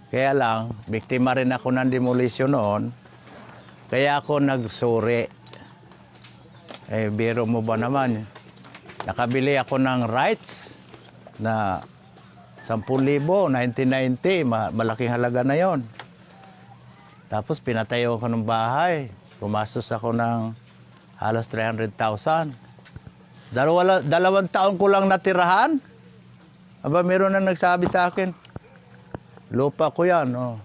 Kaya lang, biktima rin ako ng demolition noon. Kaya ako nagsuri. Biro mo ba naman? Nakabili ako ng rights na 10,000, 1990, malaking halaga na yon. Tapos pinatayo ko ng bahay. Pumastos ako ng halos 300,000. Dalawang taon ko lang natirahan. Aba, meron na nagsabi sa akin, lupa ko yan. Oh.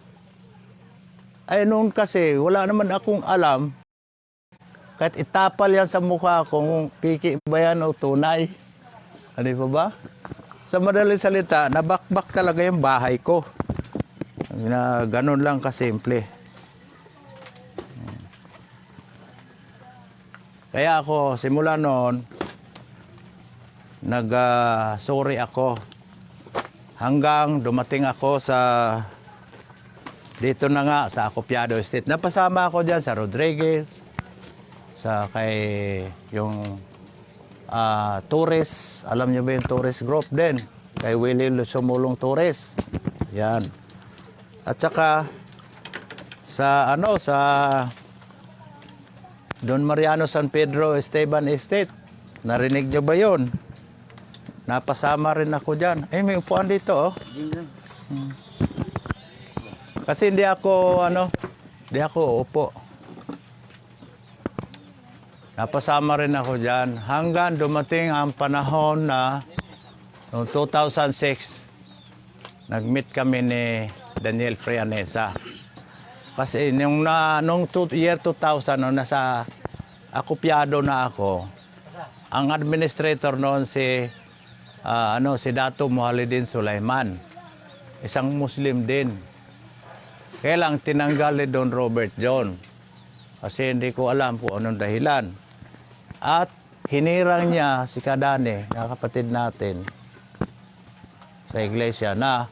Ay, noon kasi, wala naman akong alam. Kahit itapal yan sa mukha ko, kung piki ba yan o tunay. Ano pa ba? Sa madaling salita, nabakbak talaga yung bahay ko. Na ganun lang kasimple. Kaya ako, simula noon, sorry ako. Hanggang dumating ako sa, dito na nga, sa Acopiado Estate. Napasama ako dyan sa Rodriguez, sa kay yung Torres, alam niyo ba yung Torres Group din? Kay Willie Sumulong Torres. Yan. At saka sa Don Mariano San Pedro Esteban Estate. Narinig niyo ba 'yon? Napasama rin ako diyan. May upuan dito, oh. Kasi hindi ako upo. Napasama rin ako dyan hanggang dumating ang panahon na noong 2006, nag-meet kami ni Daniel Freyanesa. Kasi nung year 2000, nung nasa Acopiado na ako, ang administrator noon si Dato Muhalidin Sulaiman, isang Muslim din. Kaya lang tinanggal ni Don Robert John. Kasi hindi ko alam kung anong dahilan. At hinirang niya si Kadane, na kapatid natin, sa iglesia na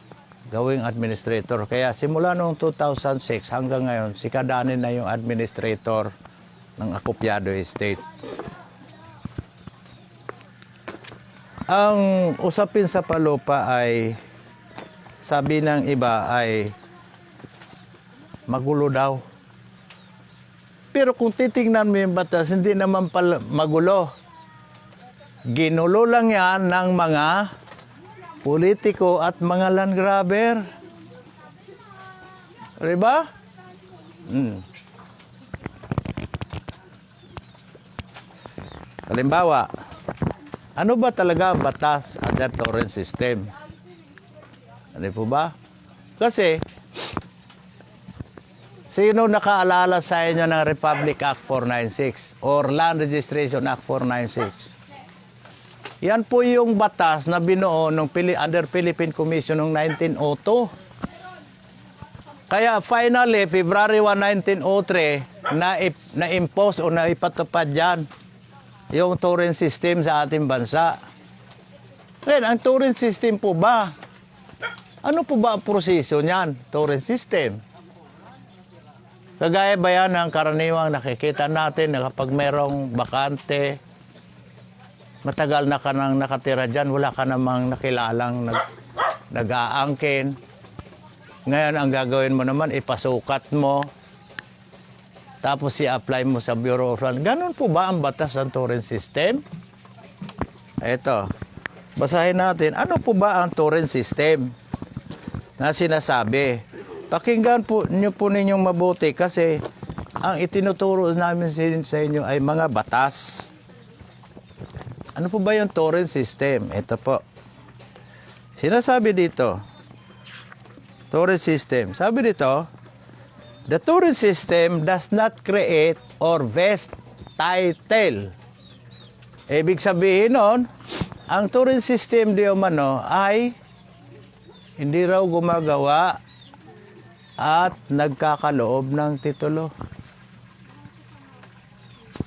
gawing administrator. Kaya simula noong 2006 hanggang ngayon, si Kadane na yung administrator ng Acopiado Estate. Ang usapin sa palupa ay, sabi ng iba ay magulo daw. Pero kung titingnan mo yung batas, hindi naman pala magulo. Ginulo lang yan ng mga politiko at mga land grabber. Diba? Halimbawa, ano ba talaga ang batas under torrent system? Ano po ba? Kasi, sino nakaalala sa inyo ng Republic Act 496 or Land Registration Act 496? Yan po yung batas na binuo under Philippine Commission noong 1902. Kaya finally, February 1, 1903, na-impose o naipatupad dyan yung torrent system sa ating bansa. Ngayon, ang torrent system po ba? Ano po ba ang proseso niyan, torrent system? Kagaya ba yan ang karaniwang nakikita natin na kapag merong bakante, matagal na ka nang nakatira dyan, wala ka namang nakilalang nag-aangkin. Ngayon, ang gagawin mo naman, ipasukat mo, tapos i-apply mo sa Bureau of Land. Ganun po ba ang batas ng torrent system? Ito, basahin natin. Ano po ba ang torrent system na sinasabi? Pakinggan po ninyong mabuti kasi ang itinuturo namin sa inyo ay mga batas. Ano po ba yung torrent system? Ito po. Sinasabi dito, torrent system. Sabi dito, the torrent system does not create or vest title. Ibig sabihin nun, ang torrent system di umano ay hindi raw gumagawa at nagkakaloob ng titulo.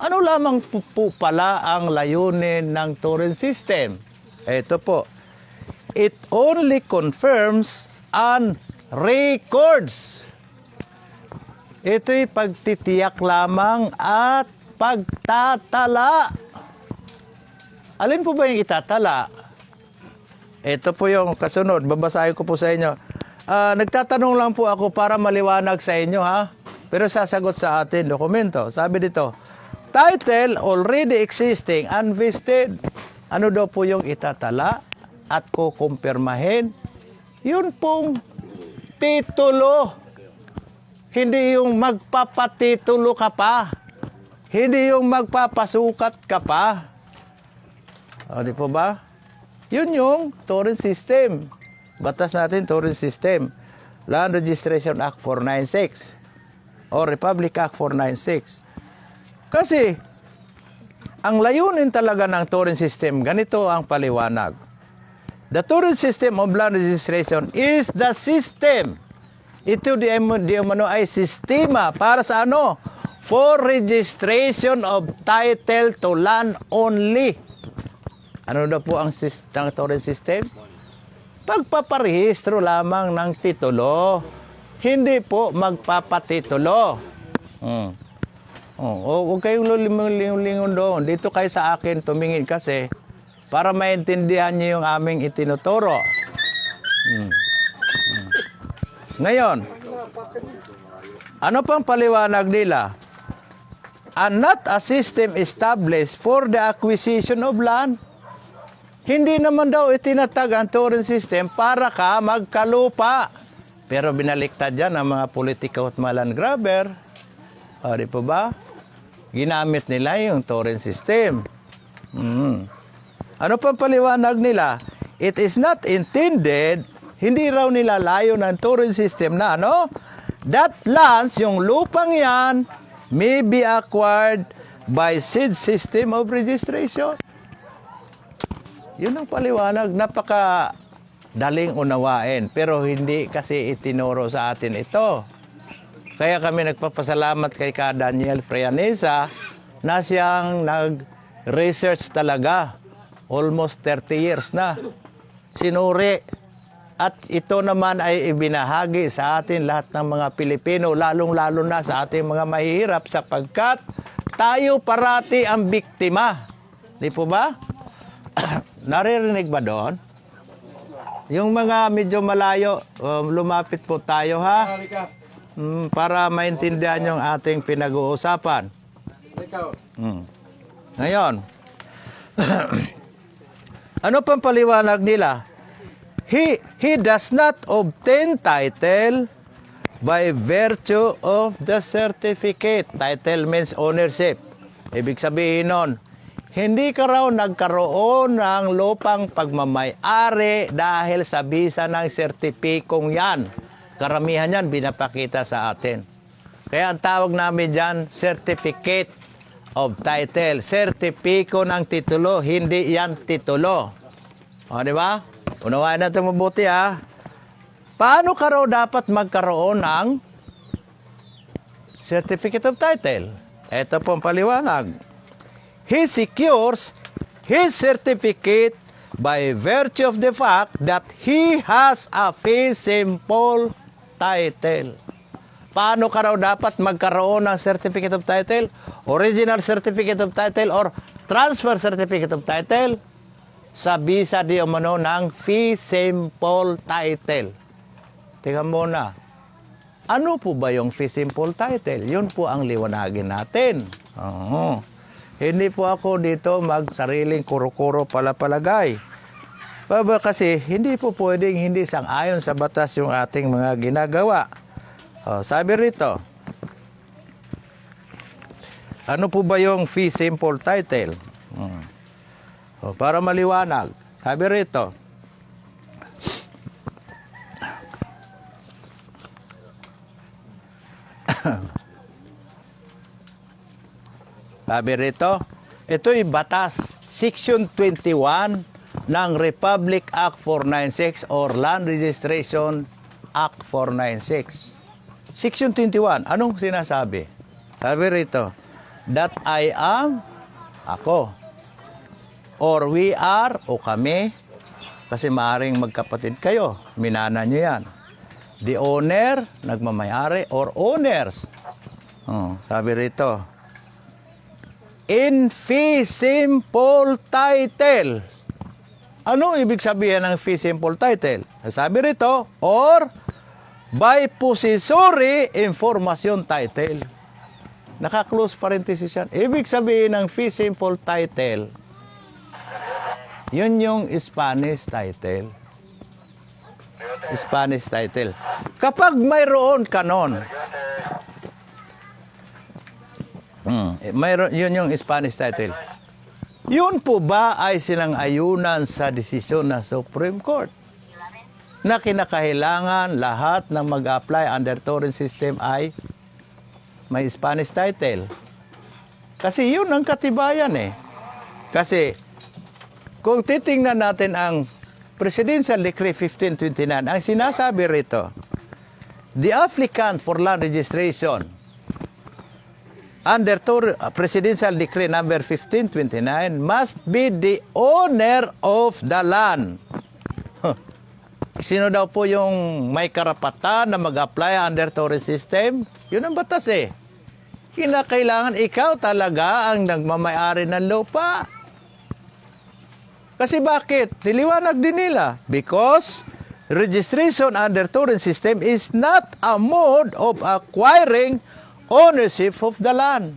Ano lamang po pala ang layunin ng torrent system? Ito po. It only confirms and records. Ito'y pagtitiyak lamang at pagtatala. Alin po ba yung itatala? Ito po yung kasunod. Babasahin ko po sa inyo. Nagtatanong lang po ako para maliwanag sa inyo, ha? Pero sasagot sa atin dokumento. Sabi dito, title already existing, unvested. Ano daw po yung itatala at kukumpirmahin? Yun pong titulo. Hindi yung magpapatitulo ka pa. Hindi yung magpapasukat ka pa. O, di po ba? Yun yung torrent system. Batas natin, torrent system. Land Registration Act 496 o Republic Act 496. Kasi, ang layunin talaga ng torrent system, ganito ang paliwanag. The torrent system of land registration is the system. Ito di umano ay sistema para sa ano? For registration of title to land only. Ano na po ang torrent system? Pagpaparehistro lamang ng titulo. Hindi po magpapatitulo. Huwag kayong lulingon doon. Dito kayo sa akin tumingin kasi para maintindihan niyo yung aming itinuturo. Ngayon, ano pang paliwanag nila? And not a system established for the acquisition of land. Hindi naman daw itinatag ang torrent system para ka magkalupa. Pero binaliktad yan ang mga politiko at mga land grabber. O, di po ba? Ginamit nila yung torrent system. Ano pang paliwanag nila? It is not intended, hindi raw nila layo ng torrent system na ano? That lands, yung lupang yan, may be acquired by seed system of registration. Yun ang paliwanag. Napaka daling unawain. Pero hindi kasi itinuro sa atin ito. Kaya kami nagpapasalamat kay Ka Daniel Freyanesa na siyang nag-research talaga. Almost 30 years na. Sinuri. At ito naman ay ibinahagi sa atin lahat ng mga Pilipino, lalong-lalo na sa ating mga mahihirap sapagkat tayo parati ang biktima. Di po ba? Naririnig ba doon? Yung mga medyo malayo, lumapit po tayo, ha? Para maintindihan yung ating pinag-uusapan. Ngayon, ano pang paliwanag nila? He does not obtain title by virtue of the certificate. Title means ownership. Ibig sabihin nun, hindi ka raw nagkaroon ng lupang pagmamay-ari dahil sa bisa ng sertipikong yan. Karamihan yan binapakita sa atin. Kaya ang tawag namin dyan, certificate of title. Sertipiko ng titulo, hindi yan titulo. O, di ba? Unawain natin mabuti, ha? Paano ka raw dapat magkaroon ng certificate of title? Ito pong paliwanag. He secures his certificate by virtue of the fact that he has a fee simple title. Paano ka raw dapat magkaroon ng certificate of title? Original certificate of title or transfer certificate of title? Sa bisa di umano ng fee simple title. Tingnan muna. Ano po ba yung fee simple title? Yun po ang liwanagin natin. Hindi po ako dito magsariling kuro-kuro palagay. Kasi hindi po pwedeng hindi sang-ayon sa batas yung ating mga ginagawa. Sabi rito, ano po ba yung fee simple title? Para maliwanag, sabi rito, ito'y batas, Section 21 ng Republic Act 496 or Land Registration Act 496. Section 21, anong sinasabi? Sabi rito, that I am, ako, or we are, o kami, kasi maaaring magkapatid kayo, minana nyo yan. The owner, nagmamayari, or owners. Sabi rito, in fee simple title. Ano ibig sabihin ng fee simple title? Sabi rito, or by possessory information title. Naka-close parenthesis yan. Ibig sabihin ng fee simple title, yun yung Spanish title. Spanish title. Kapag mayroon kanon, mayroon, yun yung Spanish title. Yun po ba ay sinang-ayunan sa desisyon ng Supreme Court na kinakailangan lahat ng mag-apply under torrent system ay may Spanish title? Kasi yun ang katibayan eh. Kasi kung titingnan natin ang Presidential Decree 1529, ang sinasabi rito, the applicant for land registration under Presidential Decree number 1529 must be the owner of the land. Sino daw po yung may karapatan na mag-apply under torrent system? Yun ang batas eh. Kinakailangan ikaw talaga ang nagmamayari ng lupa. Kasi bakit? Niliwanag din nila. Because registration under torrent system is not a mode of acquiring ownership of the land.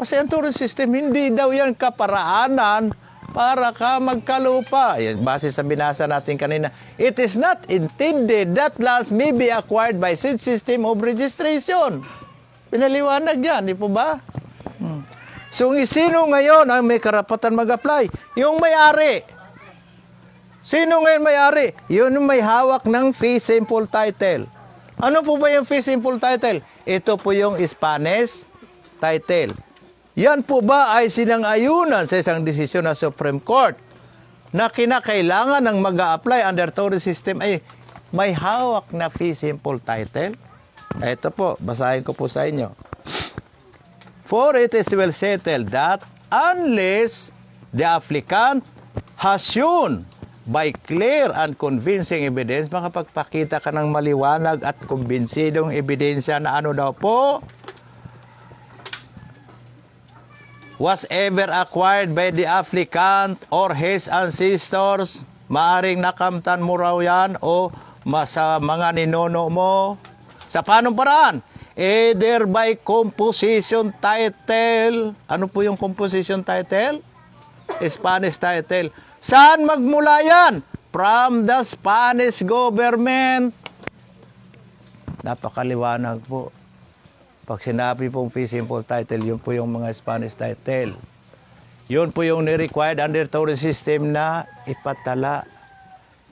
Kasi ang torrent system, hindi daw yan kaparaanan para ka magkalupa. Yan, base sa binasa natin kanina, it is not intended that lands may be acquired by said system of registration. Pinaliwanag yan, di po ba? So, sino ngayon ang may karapatan mag-apply? Yung may-ari. Sino ngayon may-ari? Yun yung may hawak ng fee simple title. Ano po ba yung fee simple title? Ito po yung Spanish title. Yan po ba ay sinang-ayunan sa isang desisyon ng Supreme Court na kinakailangan ng mag-a-apply under torrent system ay may hawak na fee simple title? Ito po, basahin ko po sa inyo. For it is well settled that unless the applicant has shown by clear and convincing evidence, makapagpakita ka ng maliwanag at kumbinsidong ebidensya na ano daw po, was ever acquired by the applicant or his ancestors, maaring nakamtan mo raw yan o sa mga ninuno mo. Sa paanong paraan? Either by composition title. Ano po yung composition title? Spanish title. Saan magmula yan? From the Spanish government. Napakaliwanag po. Pag sinabi pong fee simple title, yun po yung mga Spanish title. Yun po yung ni-required under torrent system na ipatala.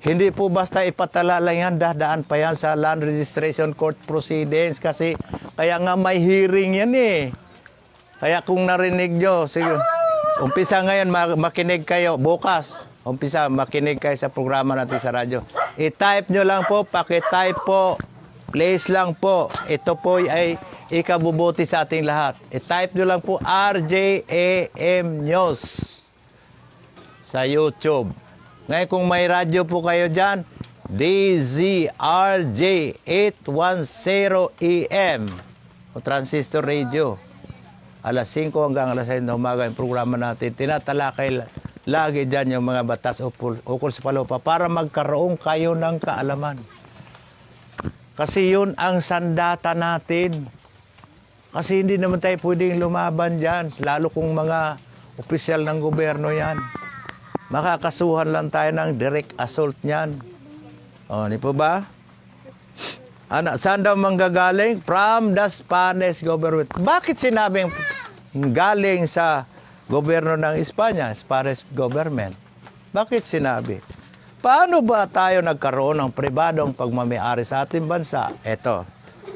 Hindi po basta ipatala lang yan, dadaan pa yan sa Land Registration Court Proceedings kasi kaya nga may hearing yan eh. Kaya kung narinig nyo, sige, umpisa ngayon makinig kayo, bukas, umpisa makinig kayo sa programa natin sa radyo. I-type nyo lang po, paki-type po, please lang po. Ito po ay ikabubuti sa ating lahat. I-type nyo lang po RJAM News sa YouTube. Ngayon kung may radyo po kayo dyan, DZRJ 810 AM o transistor radio. Alas 5 hanggang alas 6 na umaga yung programa natin. Tinatalakay lagi dyan yung mga batas ukol sa palupa para magkaroon kayo ng kaalaman. Kasi yun ang sandata natin. Kasi hindi naman tayo pwedeng lumaban dyan, lalo kung mga opisyal ng gobyerno yan. Makakasuhan lang tayo ng direct assault niyan. O, di po ba? Saan daw manggagaling? From the Spanish government. Bakit sinabing galing sa gobyerno ng Espanya, Spanish government? Bakit sinabi? Paano ba tayo nagkaroon ng pribadong pagmamayari sa ating bansa? Ito,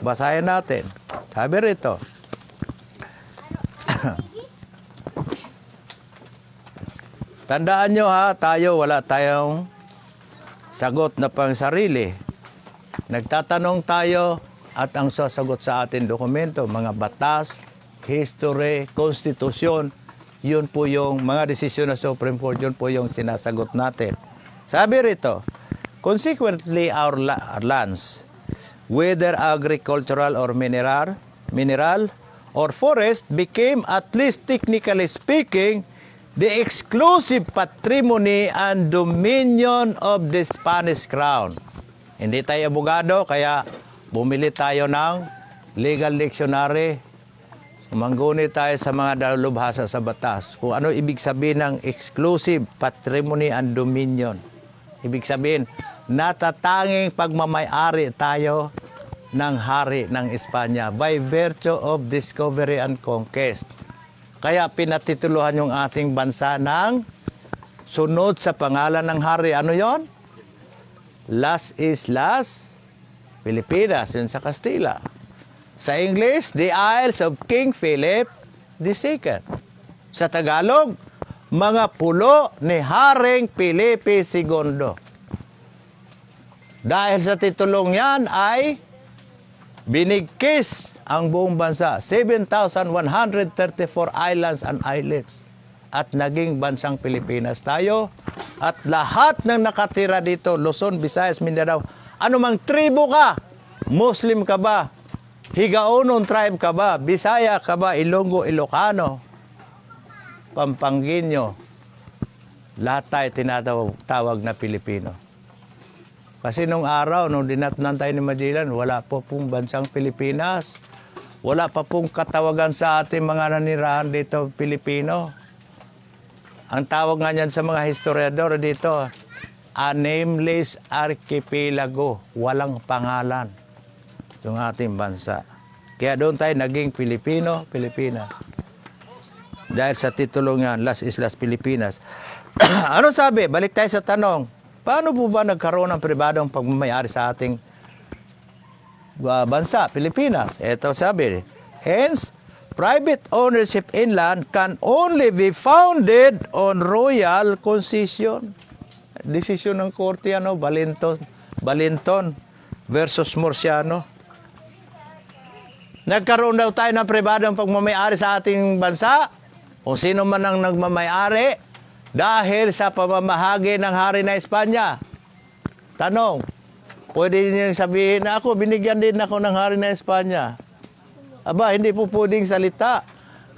basahin natin. Sabi rito, tandaan nyo ha, wala tayong sagot na pang sarili. Nagtatanong tayo at ang sasagot sa ating dokumento, mga batas, history, konstitusyon, yun po yung mga desisyon ng Supreme Court, yun po yung sinasagot natin. Sabi rito, consequently our lands, whether agricultural or mineral or forest, became, at least technically speaking, the exclusive patrimony and dominion of the Spanish crown. Hindi tayo abogado, kaya bumili tayo ng legal dictionary. Mangguni tayo sa mga dalubhasa sa batas. Kung ano ibig sabihin ng exclusive patrimony and dominion. Ibig sabihin, natatanging pagmamay-ari tayo ng hari ng Espanya by virtue of discovery and conquest. Kaya pinatituluhan yung ating bansa ng sunod sa pangalan ng hari. Ano yon? Las Islas Pilipinas, yun sa Kastila. Sa English, the Isles of King Philip II. Sa Tagalog, mga pulo ni Haring Felipe II. Dahil sa titulong yan ay binigkis ang buong bansa. 7,134 islands and islets. At naging bansang Pilipinas tayo. At lahat ng nakatira dito, Luzon, Visayas, Mindanao, anumang tribo ka, Muslim ka ba, Higaonon tribe ka ba, Bisaya ka ba, Ilonggo, Ilocano, Pampangueño, lahat tayo tinatawag na Pilipino. Kasi nung araw, nung dinatnan tayo ni Magellan, wala po pong bansang Pilipinas. Wala pa pong katawagan sa ating mga nanirahan dito, Pilipino. Ang tawag nga niyan sa mga historiador dito, a nameless archipelago, walang pangalan yung ating bansa. Kaya doon tayo naging Pilipino, Pilipina. Dahil sa titulong yan, Las Islas Pilipinas. Ano sabi? Balik tayo sa tanong. Paano po ba nagkaroon ng pribadong pagmamayari sa ating bansa, Pilipinas? Ito sabi, hence, private ownership in land can only be founded on royal concession. Desisyon ng korte, Balinton versus Murciano. Nagkaroon daw tayo ng pribadong pagmamayari sa ating bansa, o sino man ang nagmamayari, dahil sa pamamahagi ng hari na Espanya. Tanong, pwede niyong sabihin na ako, binigyan din ako ng hari na Espanya. Aba, hindi po pwedeng salita.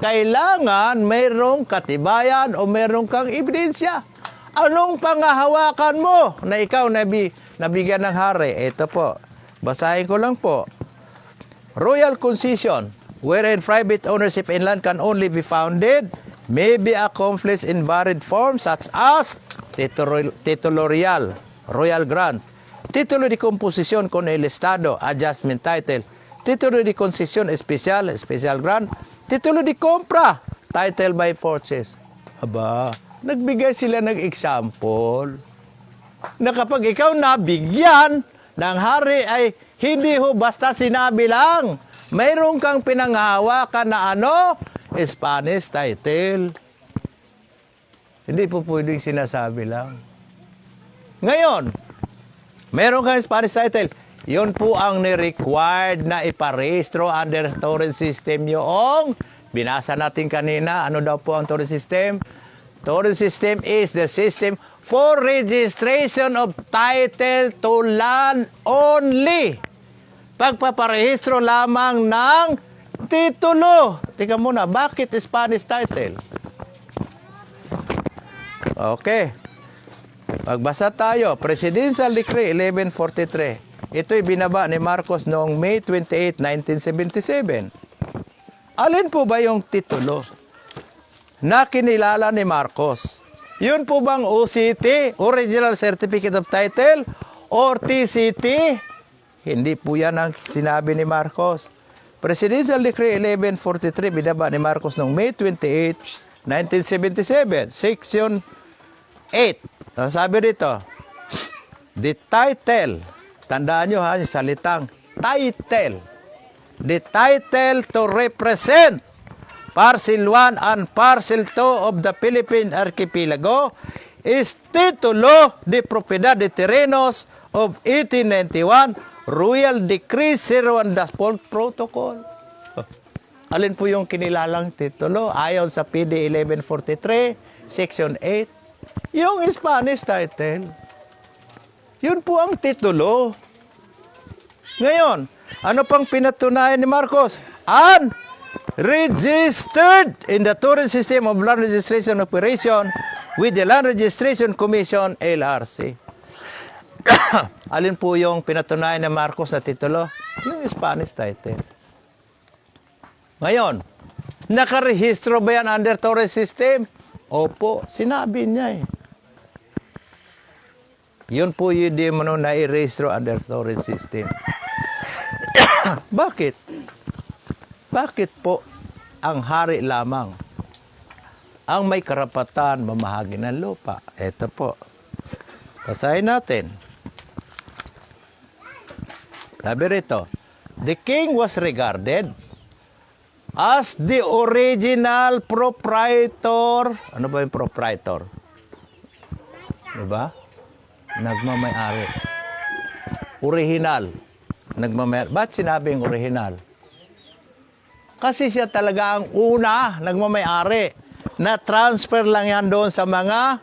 Kailangan mayroong katibayan o mayroong kang ebidensya. Anong pangahawakan mo na ikaw nabigyan ng hari? Ito po, basahin ko lang po. Royal concession, wherein private ownership in land can only be founded, may be accomplished in varied forms such as titulorial, royal grant, título de composición con el Estado, adjustment title, título de concesión especial, special grant, título de compra, title by purchase. Aba, nagbigay sila ng example na kapag ikaw nabigyan ng hari ay hindi ho basta sinabi lang. Mayroon kang pinanghawakan na Spanish title. Hindi po pwedeng sinasabi lang. Ngayon, mayroon kang Spanish title. Yun po ang ni-required na iparehistro under torrent system yung binasa natin kanina. Ano daw po ang torrent system? Torrent system is the system for registration of title to land only. Pagpaparehistro lamang ng titulo. Tingnan muna, bakit Spanish title? Okay. Pagbasa tayo, Presidential Decree 1143. Ito'y binaba ni Marcos noong May 28, 1977. Alin po ba yung titulo na kinilala ni Marcos? Yun po bang OCT, Original Certificate of Title, or TCT? Hindi po yan ang sinabi ni Marcos. Presidential Decree 1143, binaba ni Marcos noong May 28, 1977, Section 8. Ang sabi dito, the title, tandaan nyo ha, yung salitang title, the title to represent Parcel 1 and Parcel 2 of the Philippine Archipelago is Titulo de Propiedad de Terrenos of 1891, Royal Decree 01 Daspol Protocol. Alin po yung kinilalang titulo? Ayon sa PD 1143, Section 8, yung Spanish title. Yun po ang titulo. Ngayon, ano pang pinatunayan ni Marcos? Registered in the Torrent System of Land Registration Operation with the Land Registration Commission, LRC. Alin po yung pinatunayan ni Marcos na titulo? Yung Spanish title. Ngayon, nakarehistro ba yan under Torres system? Opo, sinabi niya eh. Yun po yung di mo na-rehistro under Torres system. Bakit? Bakit po ang hari lamang ang may karapatan mamahagi ng lupa? Ito po. Basahin natin. Sabi rito, the king was regarded as the original proprietor. Ano ba yung proprietor? Diba? Nagmamayari. Original. Nagmamayari. Ba't sinabing original? Kasi siya talaga ang una nagmamayari. Na-transfer lang yan doon sa mga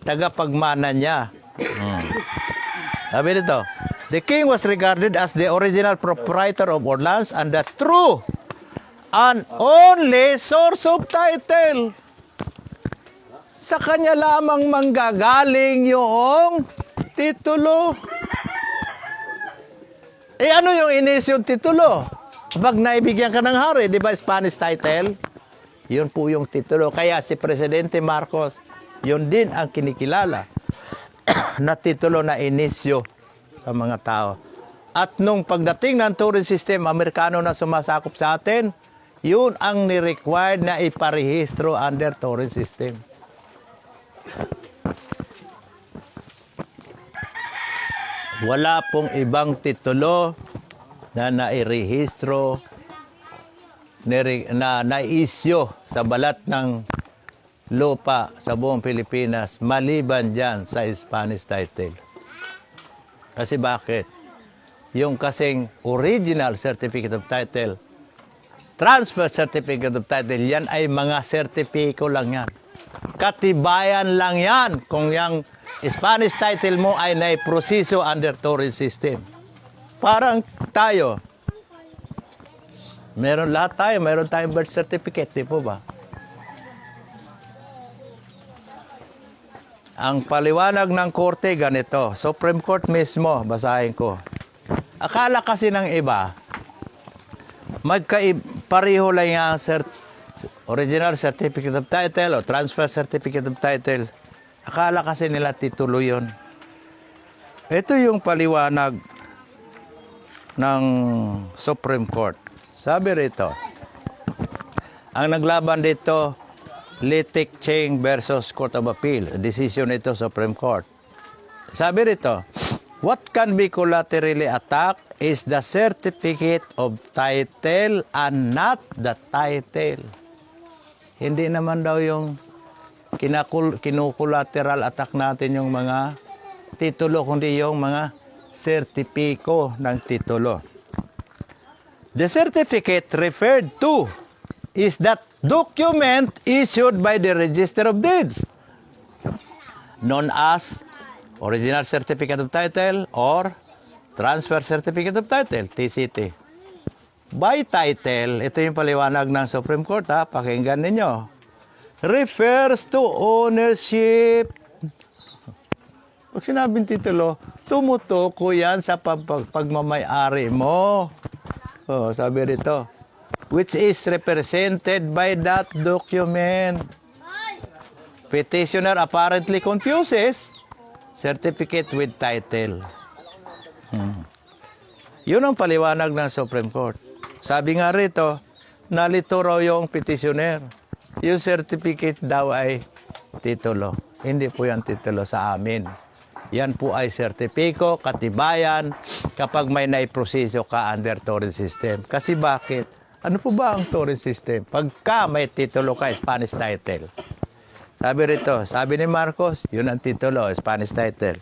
tagapagmana niya. Sabi dito, the king was regarded as the original proprietor of all lands and the true and only source of title. Sa kanya lamang manggagaling yung titulo. Eh ano yung inis yung titulo? Pag naibigyan ka ng hari, di ba Spanish title? Yun po yung titulo. Kaya si Presidente Marcos, yun din ang kinikilala na titulo na inisyo sa mga tao. At nung pagdating ng Torres system, Amerikano na sumasakop sa atin, yun ang ni-required na iparehistro under Torres system. Wala pong ibang titulo na nairehistro na naisyo sa balat ng lupa sa buong Pilipinas maliban dyan sa Spanish title. Kasi bakit? Yung kasing original certificate of title, transfer certificate of title, yan ay mga sertipiko lang yan. Katibayan lang yan kung yung Spanish title mo ay naiproseso under Torres system. Parang tayo, meron tayong birth certificate, di po ba? Ang paliwanag ng korte ganito, Supreme Court mismo, basahin ko. Akala kasi ng iba, pareho lang yung original certificate of title o transfer certificate of title. Akala kasi nila titulo yun. Ito yung paliwanag ng Supreme Court. Sabi rito, ang naglaban dito, Litik Cheng versus Court of Appeal. Decision ito, Supreme Court. Sabi rito, what can be collaterally attacked is the certificate of title and not the title. Hindi naman daw yung kinukulateral attack natin yung mga titulo, kundi yung mga sertipiko ng titulo. The certificate referred to is that document issued by the Register of Deeds, known as Original Certificate of Title or Transfer Certificate of Title, TCT. By title, ito yung paliwanag ng Supreme Court, pakinggan ninyo, refers to ownership. Pag sinabing titulo, tumutuko yan sa pagmamayari mo. Sabi rito, which is represented by that document. Petitioner apparently confuses certificate with title. Yun ang paliwanag ng Supreme Court. Sabi nga rito, nalito raw yung petitioner. Yung certificate daw ay titulo. Hindi po yan titulo sa amin. Yan po ay sertipiko, katibayan, kapag may naiproseso ka under Torres system. Kasi bakit? Ano po ba ang Torres system? Pagka may titulo ka, Spanish title. Sabi rito, sabi ni Marcos, yun ang titulo, Spanish title.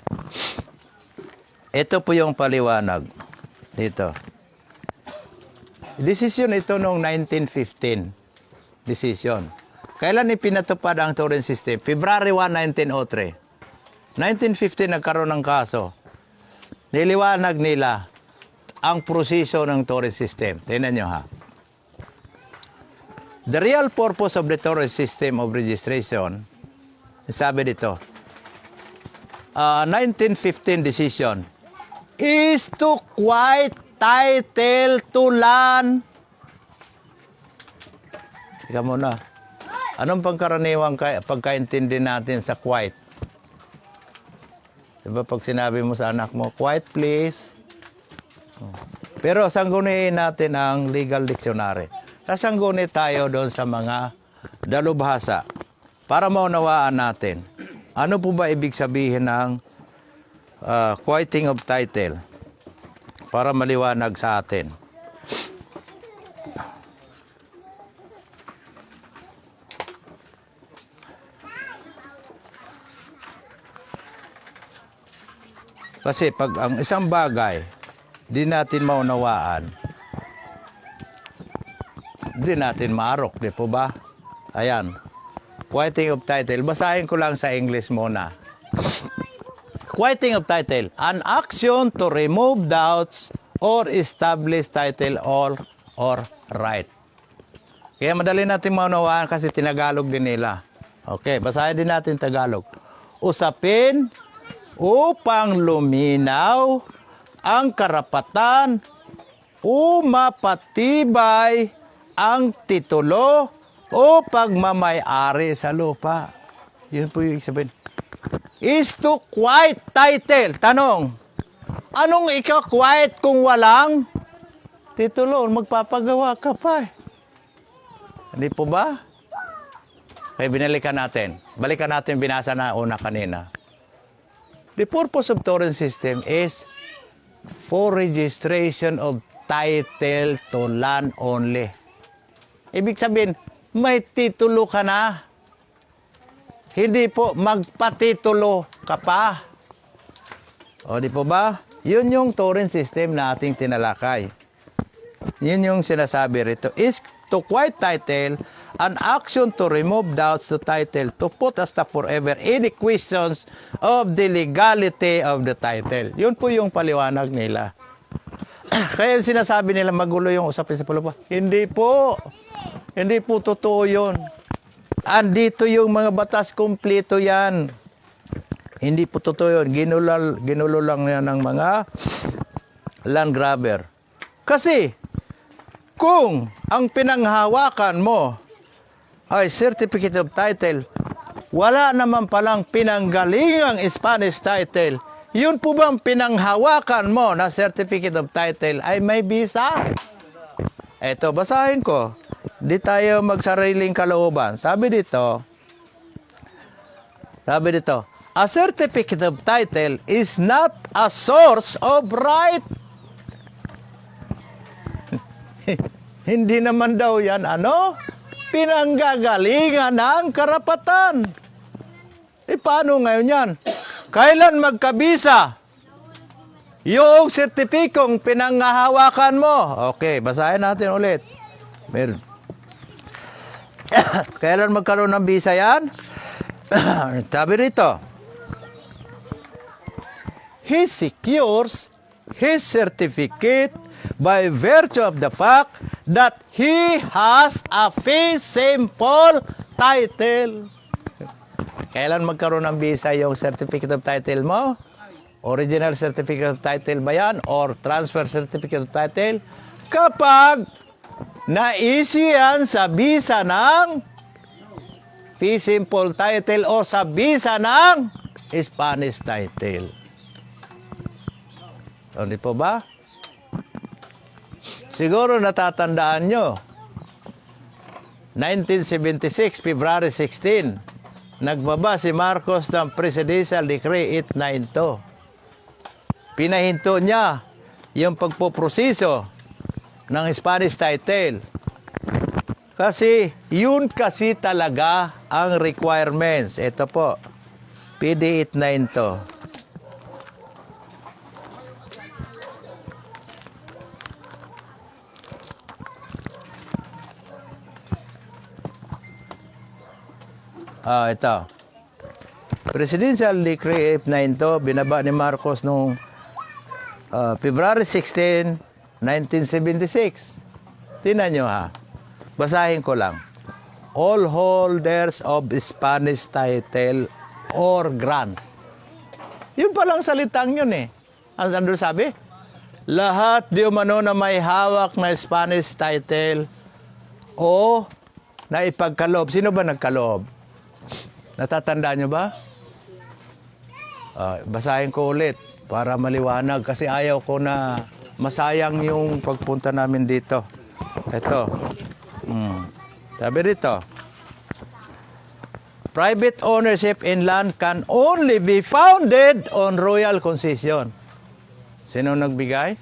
Ito po yung paliwanag dito. Decision ito noong 1915. Decision. Kailan ipinatupad ang Torres system? February 1, 1903. 1915 nagkaroon ng kaso. Niliwanag nila ang proseso ng Torres system. Tingnan nyo ha. The real purpose of the Torres system of registration, sabi dito, 1915 decision is to quiet title to land. Ika muna. Anong pagkaraniwang pagkaintindi natin sa quiet? Diba pag sinabi mo sa anak mo, quiet please. Pero sangguniin natin ang legal dictionary. Sasangguni tayo doon sa mga dalubhasa para maunawaan natin. Ano po ba ibig sabihin ng quieting of title? Para maliwanag sa atin. Kasi pag ang isang bagay di natin maunawaan, di natin maarok, di po ba? Ayan. Quieting of title. Basahin ko lang sa English muna. Quieting of title. An action to remove doubts or establish title or right. Kaya madali natin maunawaan kasi tinagalog din nila. Okay, basahin din natin Tagalog. Usapin upang luminaw ang karapatan o mapatibay ang titulo o pagmamay-ari sa lupa. Yun po yung sabihin. Is to quiet title. Tanong, anong ika-quiet kung walang titulo? Magpapagawa ka pa eh. Hindi po ba? Kaya binalikan natin. Balikan natin binasa na una kanina. The purpose of torrent system is for registration of title to land only. Ibig sabihin, may titulo ka na. Hindi po magpatitulo ka pa. O di po ba? Yun yung torrent system na ating tinalakay. Yun yung sinasabi rito. Is to quiet title, an action to remove doubts to title, to put a stop forever any questions of the legality of the title. Yun po yung paliwanag nila. Kaya sinasabi nila magulo yung usapin sa pulupa. Hindi po. Hindi po totoo yun. Andito yung mga batas kumpleto yan. Hindi po totoo yun. Ginulo lang yan ng mga land grabber. Kasi, kung ang pinanghawakan mo ay certificate of title, wala naman palang pinanggalingang Spanish title, yun po bang pinanghawakan mo na certificate of title ay may visa? Eto, basahin ko. Di tayo magsariling kalooban. Sabi dito, a certificate of title is not a source of right. Hindi naman daw yan, pinanggagalingan ng karapatan. Paano ngayon yan? Kailan magkabisa? Yung sertipikong pinanghahawakan mo. Okay, basahin natin ulit. Kailan magkaroon ng visa yan? Sabi rito, he secures his certificate by virtue of the fact that he has a fee simple title. Kailan magkaroon ng visa yung certificate of title mo? Original certificate of title ba yan? Or transfer certificate of title? Kapag na-issue yan sa visa ng fee simple title o sa visa ng Spanish title. Hindi po ba? Siguro natatandaan nyo, 1976, February 16, nagbaba si Marcos ng Presidential Decree 892. Pinahinto niya yung pagpoproseso ng Spanish title. Kasi yun kasi talaga ang requirements. Ito po, PD 892. Ito. Presidential Decree 892, binaba ni Marcos noong February 16, 1976. Tingnan nyo ha. Basahin ko lang. All holders of Spanish title or grants. Yun palang salitang yun eh. Ano sabi? Lahat di umano na may hawak na Spanish title o na ipagkaloob. Sino ba nagkaloob? Natatandaan nyo ba? Basahin ko ulit para maliwanag kasi ayaw ko na masayang yung pagpunta namin dito. Ito. Sabi dito, private ownership in land can only be founded on royal concession. Sino nagbigay?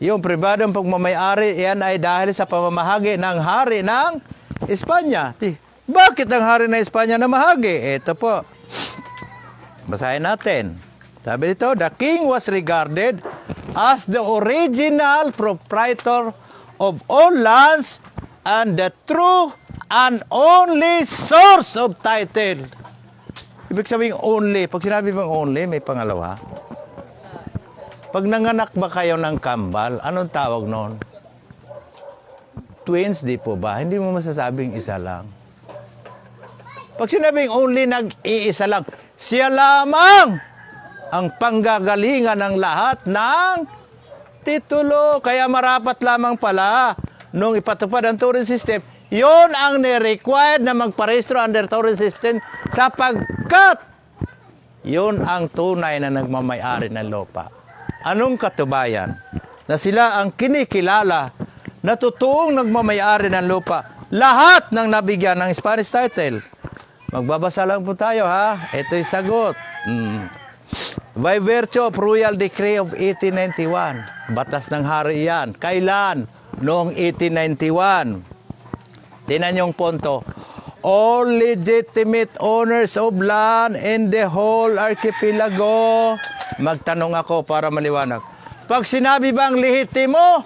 Yung pribadong pagmamayari, yan ay dahil sa pamamahagi ng hari ng Espanya. Bakit ang hari ng Espanya namahagi? Ito po. Basahin natin. Sabi dito, the king was regarded as the original proprietor of all lands and the true and only source of title. Ibig sabihin only. Pag sinabi mong only, may pangalawa. Pag nanganak ba kayo ng kambal, anong tawag noon? Twins, di po ba? Hindi mo masasabing isa lang. Pag sinabing only, nag-iisa lang. Siya lamang ang panggagalingan ng lahat ng titulo. Kaya marapat lamang pala nung ipatupad ang Turing System, yon ang ni-required na magparehistro under Turing System sapagkat yon ang tunay na nagmamayari ng lupa. Anong katubayan? Na sila ang kinikilala na totoong nagmamayari ng lupa. Lahat ng nabigyan ng Spanish title. Magbabasa lang po tayo ha. Ito'y sagot. By virtue of Royal Decree of 1891. Batas ng hari yan. Kailan? Noong 1891. Tinan yung punto. All legitimate owners of land in the whole archipelago. Magtanong ako para maliwanag. Pag sinabi bang lehitimo,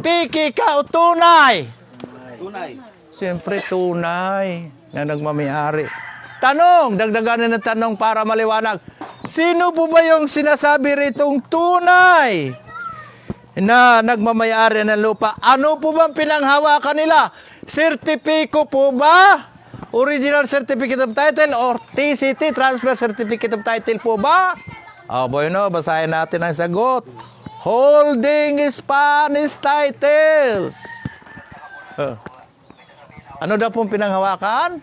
piki ka o tunay? Tunay. Siyempre tunay na nagmamayari. Tanong, dagdagan na ng tanong para maliwanag. Sino po ba yung sinasabi ritong tunay na nagmamayari ng lupa? Ano po bang pinanghawakan nila? Sertipiko po ba? Original Certificate of Title or TCT, Transfer Certificate of Title po ba? Bueno, basahin natin ang sagot. Holding Spanish titles. Ano daw pong pinanghawakan?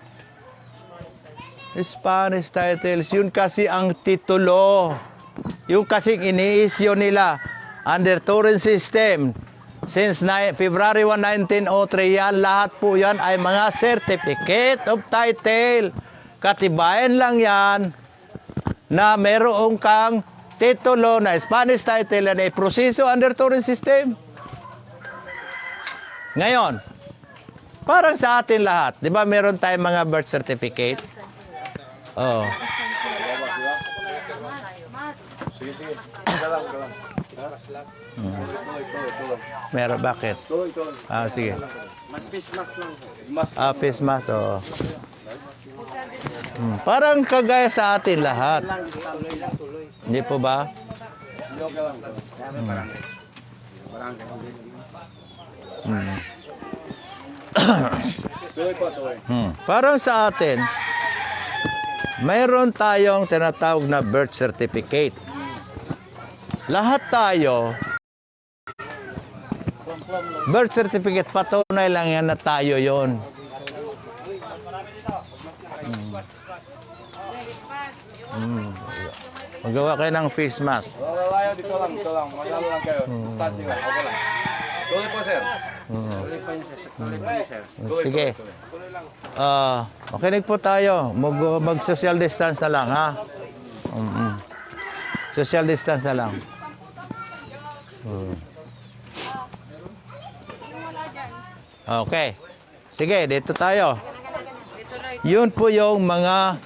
Spanish titles. Yun kasi ang titulo. Yung kasing iniisyo nila under Turing System. Since February 1, 1903, yan, lahat po yan ay mga certificate of title. Katibayan lang yan na meron kang titulo na Spanish title na proseso under Turing System. Ngayon, parang sa atin lahat, di ba meron tayong mga birth certificate? Oh. Sige, sige. Galang. Meron, bakit? Sige. Mag-face mask lang. Face mask, oo. Parang kagaya sa atin lahat. Hindi po ba? Parang sa atin, mayroon tayong tinatawag na birth certificate. Lahat tayo, birth certificate, patunay lang yan na tayo yon. Magawa kayo ng face mask. Ayaw, dito lang. Magalo lang kayo. Distancing lang. Okay lang. Tuloy po, sir. Tuloy po yun, sir. Sige. Makinig po tayo. Mag-social distance na lang, ha? Social distance na lang. Okay. Sige, dito tayo. Yun po yung mga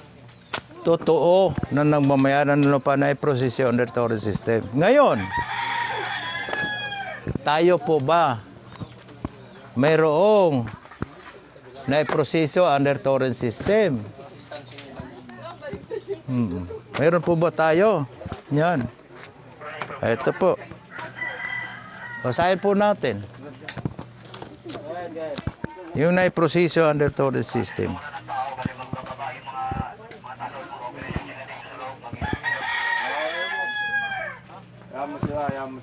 totoo na nagmamayaran ng lupa na i-prosesyo under Turing System. Ngayon, tayo po ba mayroong na i-prosesyo under Turing System? Mayroon po ba tayo? Yan. Ito po. Basahin po natin. Yung na i-prosesyo under Turing System.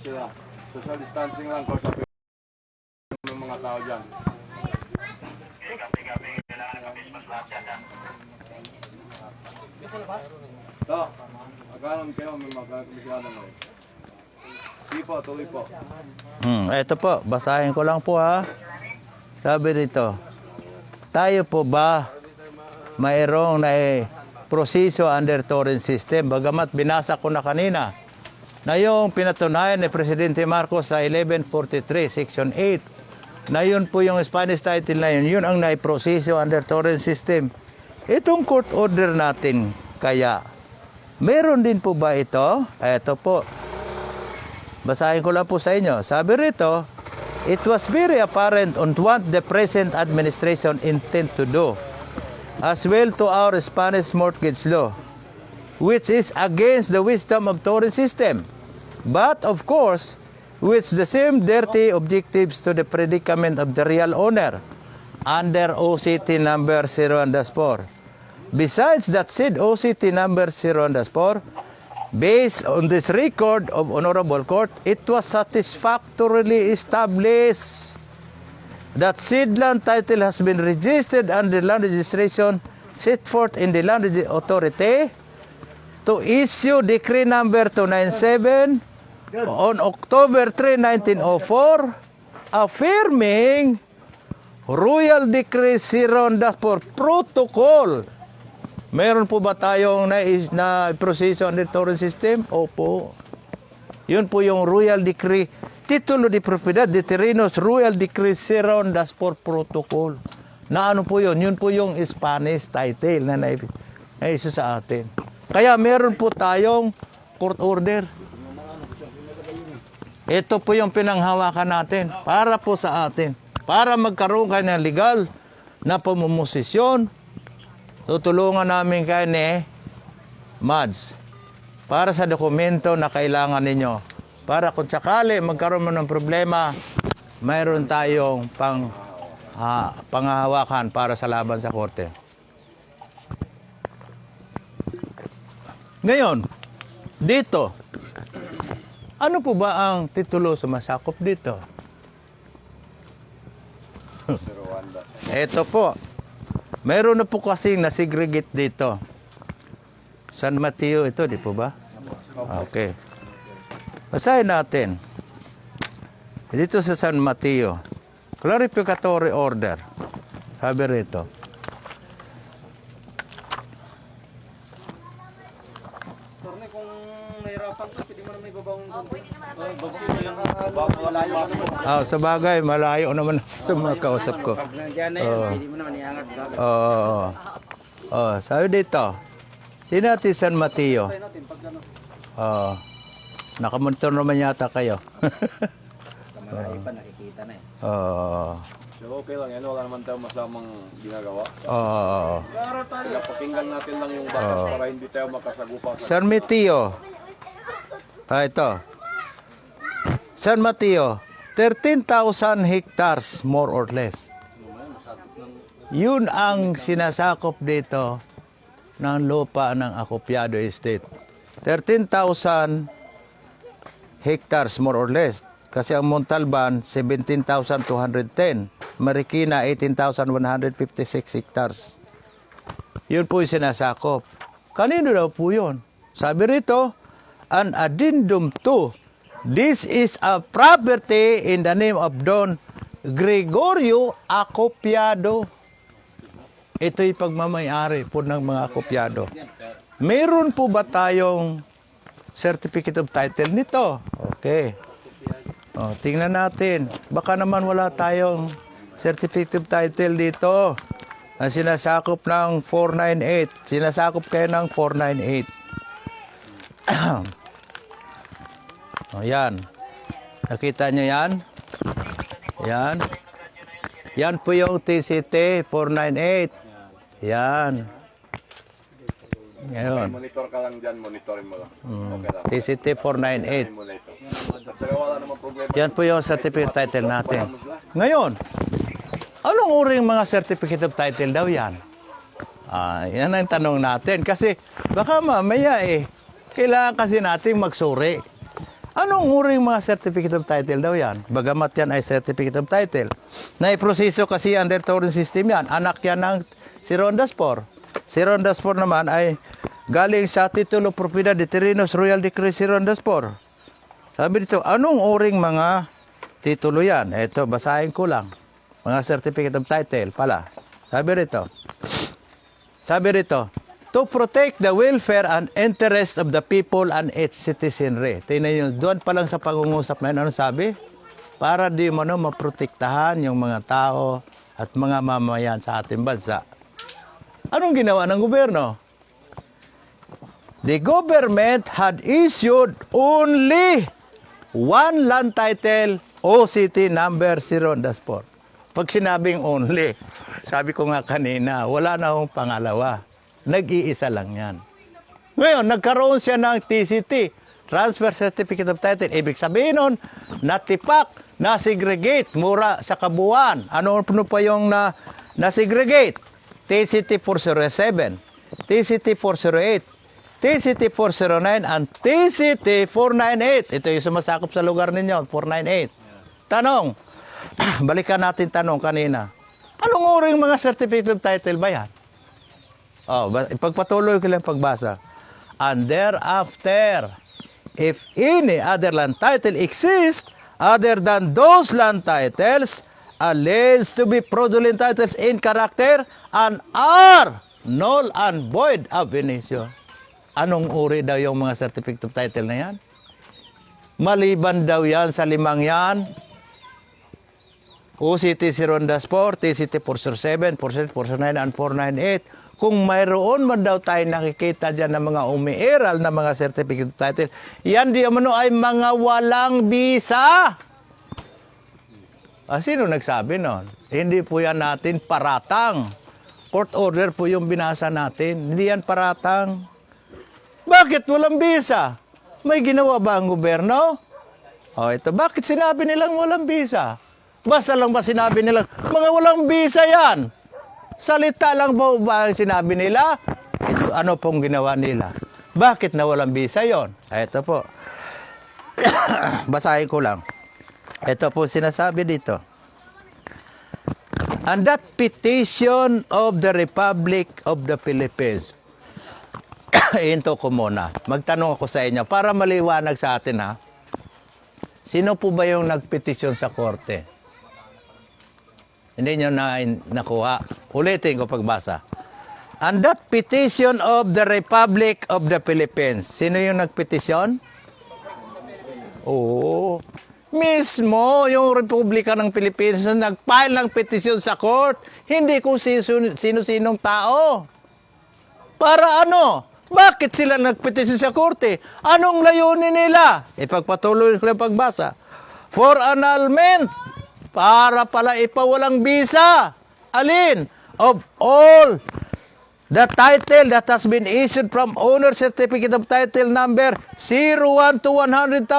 sila. Social distancing lang ko sa ng mga tao dyan. So, magkaroon kayo, may magkakabisyado mo. Sige po, tuloy po. Ito po, basahin ko lang po ha. Sabi dito, tayo po ba mayroong na proseso under torrent system? Bagamat binasa ko na kanina na yung pinatunayan ni Presidente Marcos sa 1143, Section 8, na yun po yung Spanish title na yun ang naiproseso under torrent system. Itong court order natin, kaya, meron din po ba ito? Ito po. Basahin ko lang po sa inyo. Sabi rito, it was very apparent on what the present administration intend to do, as well to our Spanish mortgage law, which is against the wisdom of torrent system, but of course, with the same dirty objectives to the predicament of the real owner, under OCT number 0_4. Besides that said OCT number 0_4, based on this record of Honorable Court, it was satisfactorily established that said land title has been registered under land registration set forth in the Land Authority to issue Decree number 297 on October 3, 1904, affirming Royal Decree 0_4 Protocol. Meron po ba tayong na proseso under torrent system? Opo. Yun po yung Royal Decree, Titulo de Propiedad de Terrenos Royal Decree 0_4 Protocol. Na ano po yun? Yun po yung Spanish title na na-issue sa atin. Kaya meron po tayong court order. Ito po yung pinanghawakan natin para po sa atin. Para magkaroon kayo ng legal na pamumosisyon, tutulungan namin kayo ni Mads para sa dokumento na kailangan ninyo. Para kung sakali magkaroon mo ng problema, mayroon tayong panghahawakan para sa laban sa korte. Ngayon, dito, ano po ba ang titulo sumasakop dito? Ito po. Meron na po kasing na-segregate dito. San Mateo ito, di po ba? Okay. Basahin natin. Dito sa San Mateo, clarificatory order. Sabi rito. Torne, kung nahirapan ka, pwede mo na may babawang Sa bagay, malayo naman sa mga kausap ko. Pag nandiyan na yun, pwede mo naman iangat ka. Sabi dito, natin San Mateo. Nakamonitor naman yata kayo. Malayo pa, nakikita na eh. So okay lang yan, wala naman tayo masamang ginagawa. Pakinggan natin lang yung batas para hindi tayo makasagupa. San Mateo. Ito. San Mateo, 13,000 hectares more or less. Yun ang sinasakop dito ng lupa ng Acopiado Estate. 13,000 hectares more or less. Kasi ang Montalban, 17,210. Marikina, 18,156 hectares. Yun po yung sinasakop. Kanino daw po yun? Sabi rito, an addendum to, this is a property in the name of Don Gregorio Acopiado. Ito'y pagmamayari po ng mga Acopiado. Meron po ba tayong certificate of title nito? Okay. Tingnan natin. Baka naman wala tayong certificate of title dito. Ang sinasakop ng 498. Sinasakop kayo ng 498. Yan. Nakita nyo yan? Yan. Yan po yung TCT 498. Yan. Ngayon. Monitor ka lang dyan, monitorin mo lang. Okay lang. TCT 498. Mo na ito. At saka wala namang problema. Yan po yung certificate title natin. Ngayon, anong uring mga certificate of title daw yan? Yan ang tanong natin. Kasi baka mamaya kailangan kasi natin magsuri. Anong uring mga certificate of title daw yan? Bagamat yan ay certificate of title. Naiproseso kasi under touring system yan. Anak yan ng si Rondaspor. Si Rondaspor naman ay galing sa titulo propiedad de terrenos Royal Decree si Rondaspor. Sabi dito, anong uring mga titulo yan? Ito, basahin ko lang. Mga certificate of title pala. Sabi rito, to protect the welfare and interest of the people and its citizenry. Tingnan nyo, doon pa lang sa pangungusap na yun, ano sabi? Para di mo maprotektahan yung mga tao at mga mamayan sa ating bansa. Anong ginawa ng gobyerno? The government had issued only one land title, OCT number 0-4. Pag sinabing only, sabi ko nga kanina, wala na akong pangalawa. Nag-iisa lang yan. Ngayon, nagkaroon siya ng TCT, Transfer Certificate of Title. Ibig sabihin nun, natipak, na-segregate, mura sa kabuuan. Ano pa yung na-segregate? TCT 407, TCT 408, TCT 409, and TCT 498. Ito yung sumasakop sa lugar ninyo, 498. Tanong, balikan natin tanong kanina. Anong uring mga certificate of title ba yan? Ipagpatuloy ko lang pagbasa. And thereafter, if any other land title exists other than those land titles alleged to be fraudulent titles in character and are null and void ab initio. Anong uri daw yung mga certificate of title na yan? Maliban daw yan sa limang yan. OCT 0-4, TCT 407, 409, and 498. Kung mayroon man daw tayo nakikita dyan ng mga umiiral na mga certificate of title, yan di umano ay mga walang bisa. Sino nagsabi nun? Hindi po yan natin paratang. Court order po yung binasa natin. Hindi yan paratang. Bakit walang bisa? May ginawa ba ang gobyerno? Ito. Bakit sinabi nilang walang bisa? Basta lang ba sinabi nilang mga walang bisa yan? Salita lang ba ang sinabi nila? Ito, ano pong ginawa nila? Bakit na walang bisa yon? Ito po. Basahin ko lang. Ito po sinasabi dito. And that petition of the Republic of the Philippines. Hinto ko muna. Magtanong ako sa inyo para maliwanag sa atin ha. Sino po ba yung nagpetisyon sa korte? Hindi nyo na nakuha. Ulitin ko pagbasa. And that petition of the Republic of the Philippines. Sino yung nagpetisyon? Oo. Mismo yung Republika ng Pilipinas na nag-file ng petisyon sa court. Hindi kung sino-sinong tao. Para ano? Bakit sila nagpetisyon sa korte? Anong layunin nila? Ipagpatuloy ko lang pagbasa. For annulment. Para pala ipawalang bisa. Alin? Of all the title that has been issued from owner certificate of title number 01 to 100,000.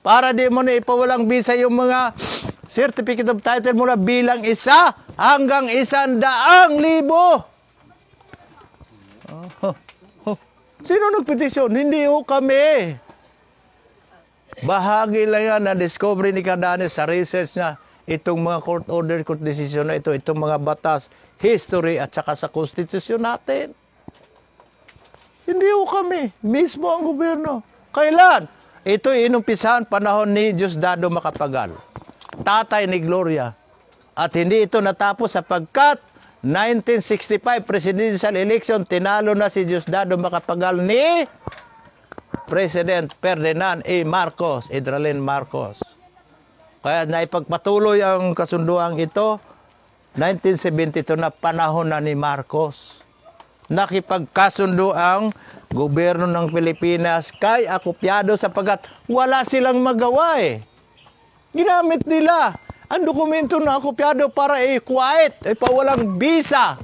Para di mo na ipawalang bisa yung mga certificate of title mula bilang 1 hanggang 100,000. Sino nagpetisyon? Hindi ho kami. Bahagi lang yan na discovery ni Cadanes sa research niya itong mga court order, court decision na ito, itong mga batas, history at saka sa konstitusyon natin. Hindi ho kami. Mismo ang gobyerno. Kailan? Ito inumpisahan panahon ni Diosdado Macapagal, tatay ni Gloria. At hindi ito natapos sapagkat 1965 presidential election, tinalo na si Diosdado Macapagal ni President Ferdinand A. Marcos, Edralin Marcos. Kaya naipagpatuloy ang kasunduang ito, 1972 na panahon na ni Marcos. Nakipagkasundo ang gobyerno ng Pilipinas kay Akopiado sapagkat wala silang magawa eh. Ginamit nila ang dokumento ng Akopiado para i-quiet, ipawalang bisa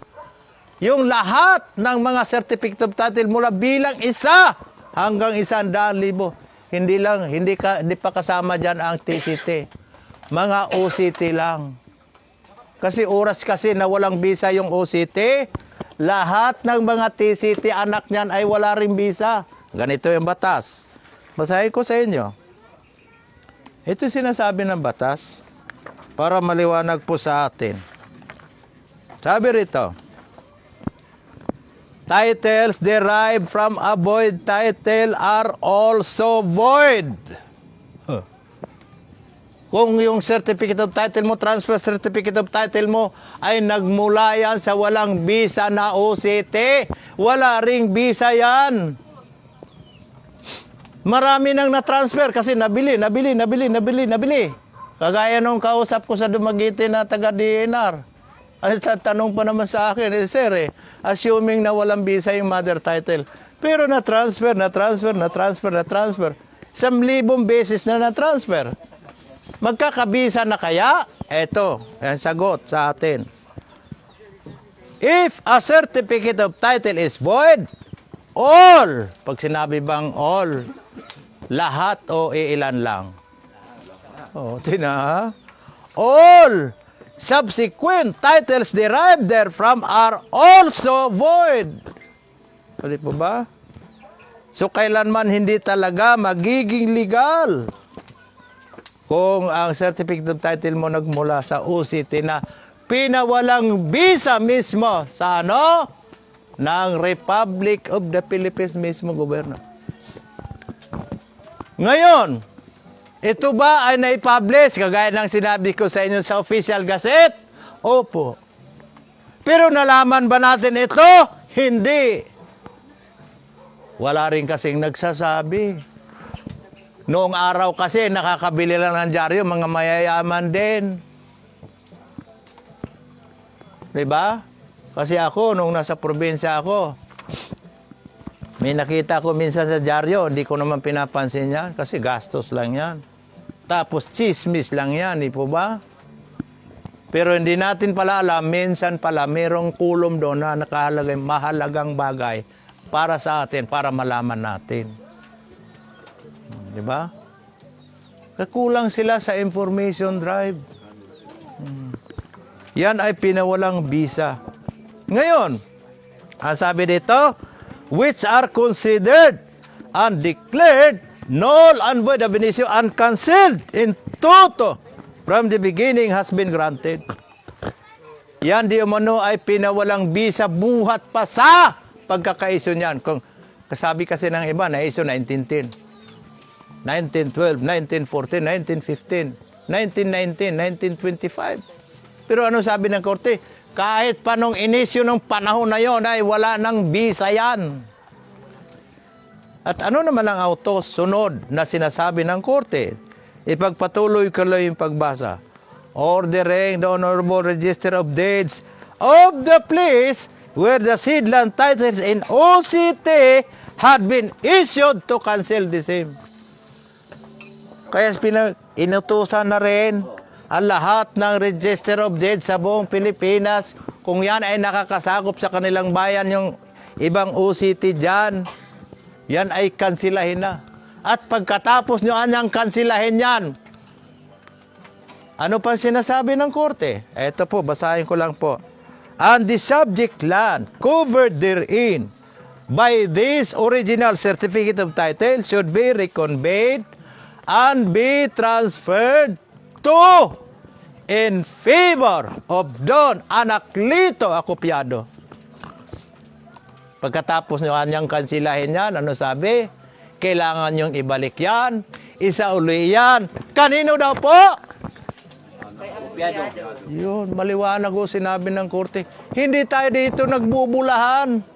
yung lahat ng mga certificate of title mula bilang 1 hanggang 100,000. Hindi pa kasama dyan ang TCT. Mga OCT lang. Kasi oras kasi na walang bisa yung OCT, lahat ng mga TCT anak niyan ay wala ring bisa. Ganito yung batas. Basahin ko sa inyo. Ito sinasabi ng batas para maliwanag po sa atin. Sabi rito, titles derived from a void title are also void. Kung yung certificate of title mo, transfer certificate of title mo, ay nagmula yan sa walang bisa na OCT, wala ring bisa yan. Marami nang na-transfer kasi nabili. Kagaya nung kausap ko sa Dumaguete na taga-DNR. Ay, sa tanong pa naman sa akin, sir, assuming na walang bisa yung mother title. Pero na-transfer. 1,000 beses na na-transfer. Magkakabisa na kaya? Eto, ang sagot sa atin. If a certificate of title is void, all, pag sinabi bang all, lahat o iilan lang? Tina, all subsequent titles derived therefrom are also void. Pwede po ba? So, kailanman hindi talaga magiging legal kung ang certificate of title mo nagmula sa OCT na pinawalang bisa mismo sa ng Republic of the Philippines mismo gobyerno. Ngayon, ito ba ay naipublish kagaya ng sinabi ko sa inyo sa official gazette? Opo. Pero nalaman ba natin ito? Hindi. Wala rin kasing nagsasabi. Noong araw kasi, nakakabili lang ng dyaryo, mga mayayaman din. Diba? Kasi ako, nung nasa probinsya ako, may nakita ko minsan sa dyaryo, hindi ko naman pinapansin yan, kasi gastos lang yan. Tapos, chismis lang yan, di po ba? Pero hindi natin pala alam, minsan pala, mayroong kulom doon na nakalagay mahalagang bagay para sa atin, para malaman natin. Di ba? Kakulang sila sa information drive. Yan ay pinawalang bisa. Ngayon, ang sabi dito, which are considered and declared null and void ab initio and cancelled in toto from the beginning has been granted. Yan di umano ay pinawalang bisa buhat pa sa pagkakaiso niyan. Kung kasabi kasi ng iba na iso 1910. 1912, 1914, 1915, 1919, 1925. Pero ano sabi ng korte? Kahit pa nung inisyo ng panahon na yon ay wala nang bisa yan. At ano naman ang autos sunod na sinasabi ng korte? Ipagpatuloy ko lang yung pagbasa. Ordering the Honorable Register of Deeds of the place where the seed land titles in OCT had been issued to cancel the same. Kaya inutusan na rin ang lahat ng Register of Deeds sa buong Pilipinas, kung yan ay nakakasakop sa kanilang bayan yung ibang OCT dyan, yan ay kansilahin na. At pagkatapos nyo anyang kansilahin yan, ano pa sinasabi ng korte? Ito po, basahin ko lang po. And the subject land covered therein by this original certificate of title should be reconveyed and be transferred to in favor of Don Anacleto Acopiado. Pagkatapos nyo kanyang kansilahin yan, ano sabi? Kailangan nyong ibalik yan, isauli yan. Kanino daw po? Yun, maliwanag ko sinabi ng korte. Hindi tayo dito nagbubulahan.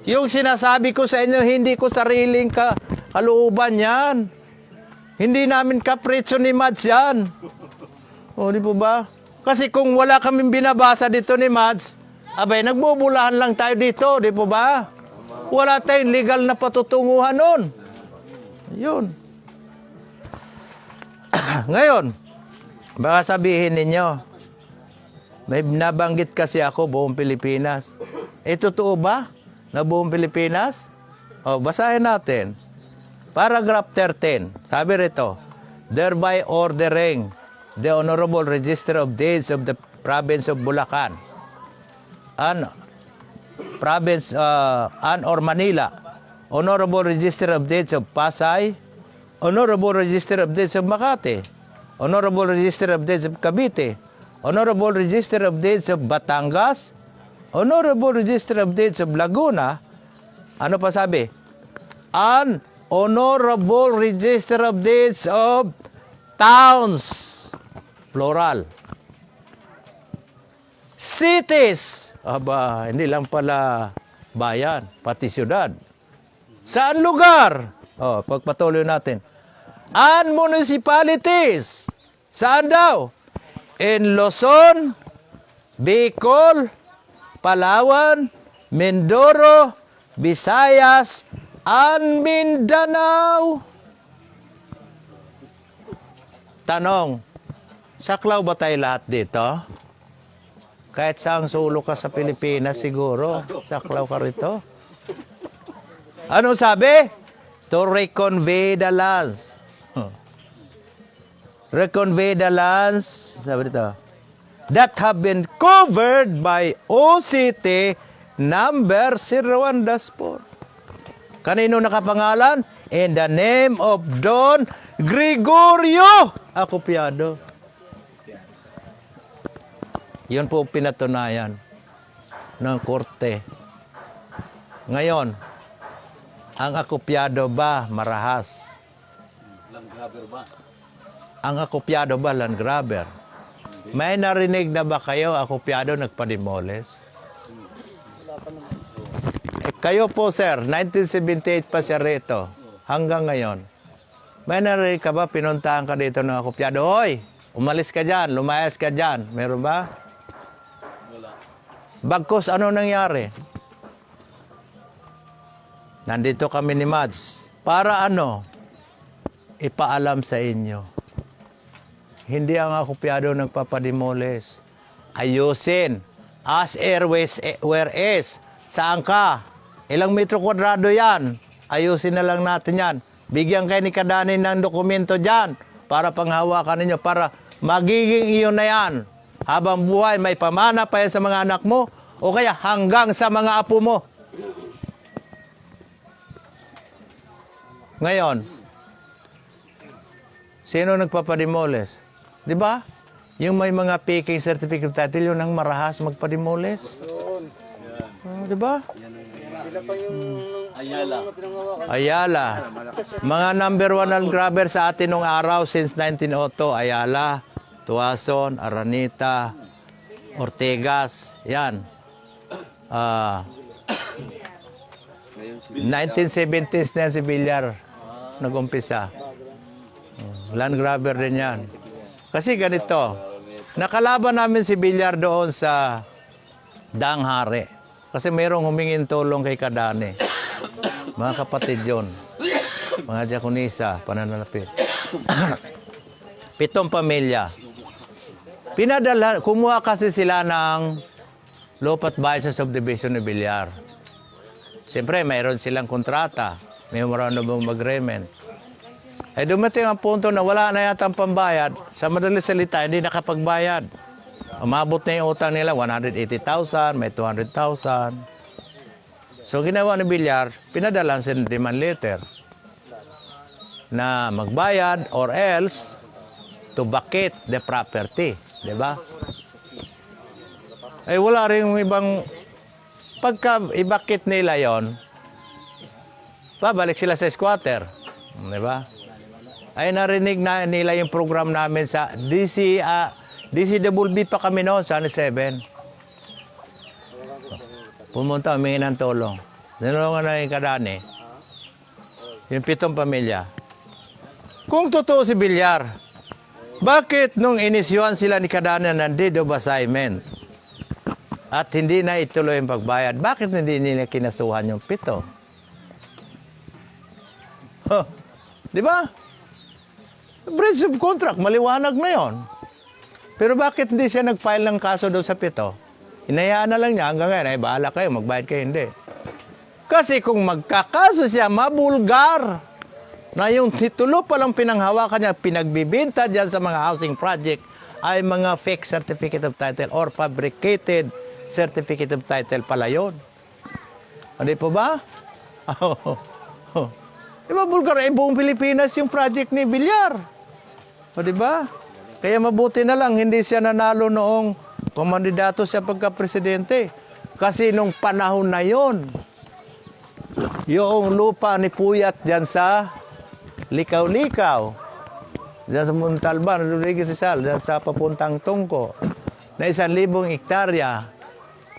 Yung sinasabi ko sa inyo, hindi ko sariling kalooban yan. Hindi namin kapritsyo ni Mads yan. O, di po ba? Kasi kung wala kaming binabasa dito ni Mads, abay, nagbubulahan lang tayo dito, di po ba? Wala tayong legal na patutunguhan nun. Yun. Ngayon, baka sabihin ninyo, may nabanggit kasi ako buong Pilipinas. Totoo ba na buong Pilipinas? O, basahin natin. Paragraph 13, sabi rito, thereby ordering the Honorable Register of Deeds of the Province of Bulacan and or Manila, Honorable Register of Deeds of Pasay, Honorable Register of Deeds of Makati, Honorable Register of Deeds of Cavite, Honorable Register of Deeds of Batangas, Honorable Register of Deeds of Laguna. Ano pa sabi? An Honorable Register of Deeds of Towns, plural. Cities, aba, hindi lang pala bayan, pati siyudad. Saan lugar? Oh, pagpatuloy natin. And municipalities. Saan daw? In Luzon, Bicol, Palawan, Mindoro, Visayas, and Mindanao. Tanong, saklaw ba tayo lahat dito? Kahit saang sulok ka sa Pilipinas siguro, saklaw ka rito. Ano sabi? To reconvey the lands. Reconvey the lands, sabi dito, that have been covered by OCT number 01-4. Kanino nakapangalan? In the name of Don Gregorio Acopiado. Yun po pinatunayan ng korte. Ngayon, ang Acopiado ba marahas? Landgrabber ba? Ang Acopiado ba land grabber? May narinig na ba kayo Acopiado nagpadimoles? Kayo po sir, 1978 pa siya rito. Hanggang ngayon. May narinig ka ba pinuntahan ka dito ng Acopiado? Hoy, umalis ka dyan, lumayas ka dyan. Meron ba? Wala. Bagkus, ano nangyari? Nandito kami ni Mads. Para ano? Ipaalam sa inyo. Hindi ang Acopiado nagpapadimoles. Ayusin. As airways where is. Saan ka? Ilang metro kwadrado yan? Ayusin na lang natin yan. Bigyan kayo ni Kadani ng dokumento dyan para panghawakan ninyo. Para magiging iyon na yan. Habang buhay, may pamana pa yan sa mga anak mo o kaya hanggang sa mga apo mo. Ngayon, sino nagpapadimoles? Di ba? Yung may mga faking certificate of title, yun ang marahas magpadimoles. Di ba? Sila pa yung Ayala. Ayala. Mga number 1 land grabber sa atin nung araw since 1902. Ayala, Tuason, Aranita, Ortegas. Yan. 1970s na yan si Villar. Nag-umpisa. Land grabber din yan. Kasi ganito. Nakalaban namin si Villar doon sa Danghari. Kasi mayroong humingin tulong kay Kadani. Mga kapatid yun. Mga diakonisa, pananalapit. 7 pamilya. Pinadala, kumuha kasi sila ng lupa't bahay sa subdivision ni Villar. Siyempre, mayroon silang kontrata. Memorandum of agreement. Eh dumating ang punto na wala na yata ang pambayad. Sa madaling salita, hindi nakapagbayad. Umabot na yung utang nila, 180,000, may 200,000. So ginawa ni Villar, pinadala sa demand letter na magbayad or else to vacate the property. Diba? Eh wala rin ibang, pagka i-vacate nila yon, babalik sila sa squatter. Diba? Ay narinig na nila yung program namin sa DCWB pa kami noon, sa 7. Pumunta, humingi ng tulong. Ninulungan na yung Kadani. Yung 7 pamilya. Kung totoo si Villar, bakit nung inisyuan sila ni Kadani ng deed of assignment at hindi na ituloy yung pagbayad, bakit hindi nila kinasuhan yung 7? Huh. Di ba? Breach of contract, maliwanag na yon. Pero bakit hindi siya nag-file ng kaso doon sa 7? Hinayaan na lang niya hanggang ngayon, ay bahala kayo, magbayad kayo, hindi. Kasi kung magkakaso siya, mabulgar na yung titulo palang pinanghawakan niya, pinagbibinta dyan sa mga housing project, ay mga fake certificate of title or fabricated certificate of title pala yun. Hindi po ba? Mabulgar, buong Pilipinas yung project ni Villar. O, di ba? Kaya mabuti na lang, hindi siya nanalo noong kumandidato siya pagka-presidente. Kasi nung panahon na yon, yung lupa ni Puyat dyan sa Likaw-Likaw, dyan sa Montalban, Rodriguez Rizal, dyan sa papuntang Tungko, na 1,000 hektarya,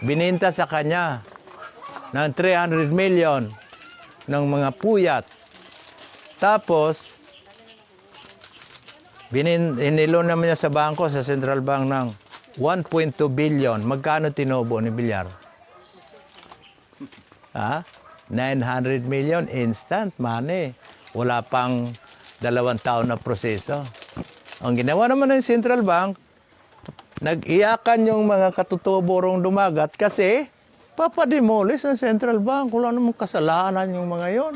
bininta sa kanya ng 300 million ng mga Puyat. Tapos, inilon naman niya sa bangko, sa Central Bank ng 1.2 billion. Magkano tinobo ni Villar? Ha? 900 million instant money. Wala pang 2 taon na proseso. Ang ginawa naman ng Central Bank, nag-iyakan yung mga katutuborong dumagat kasi papademolish ng Central Bank. Wala namang kasalanan yung mga yon.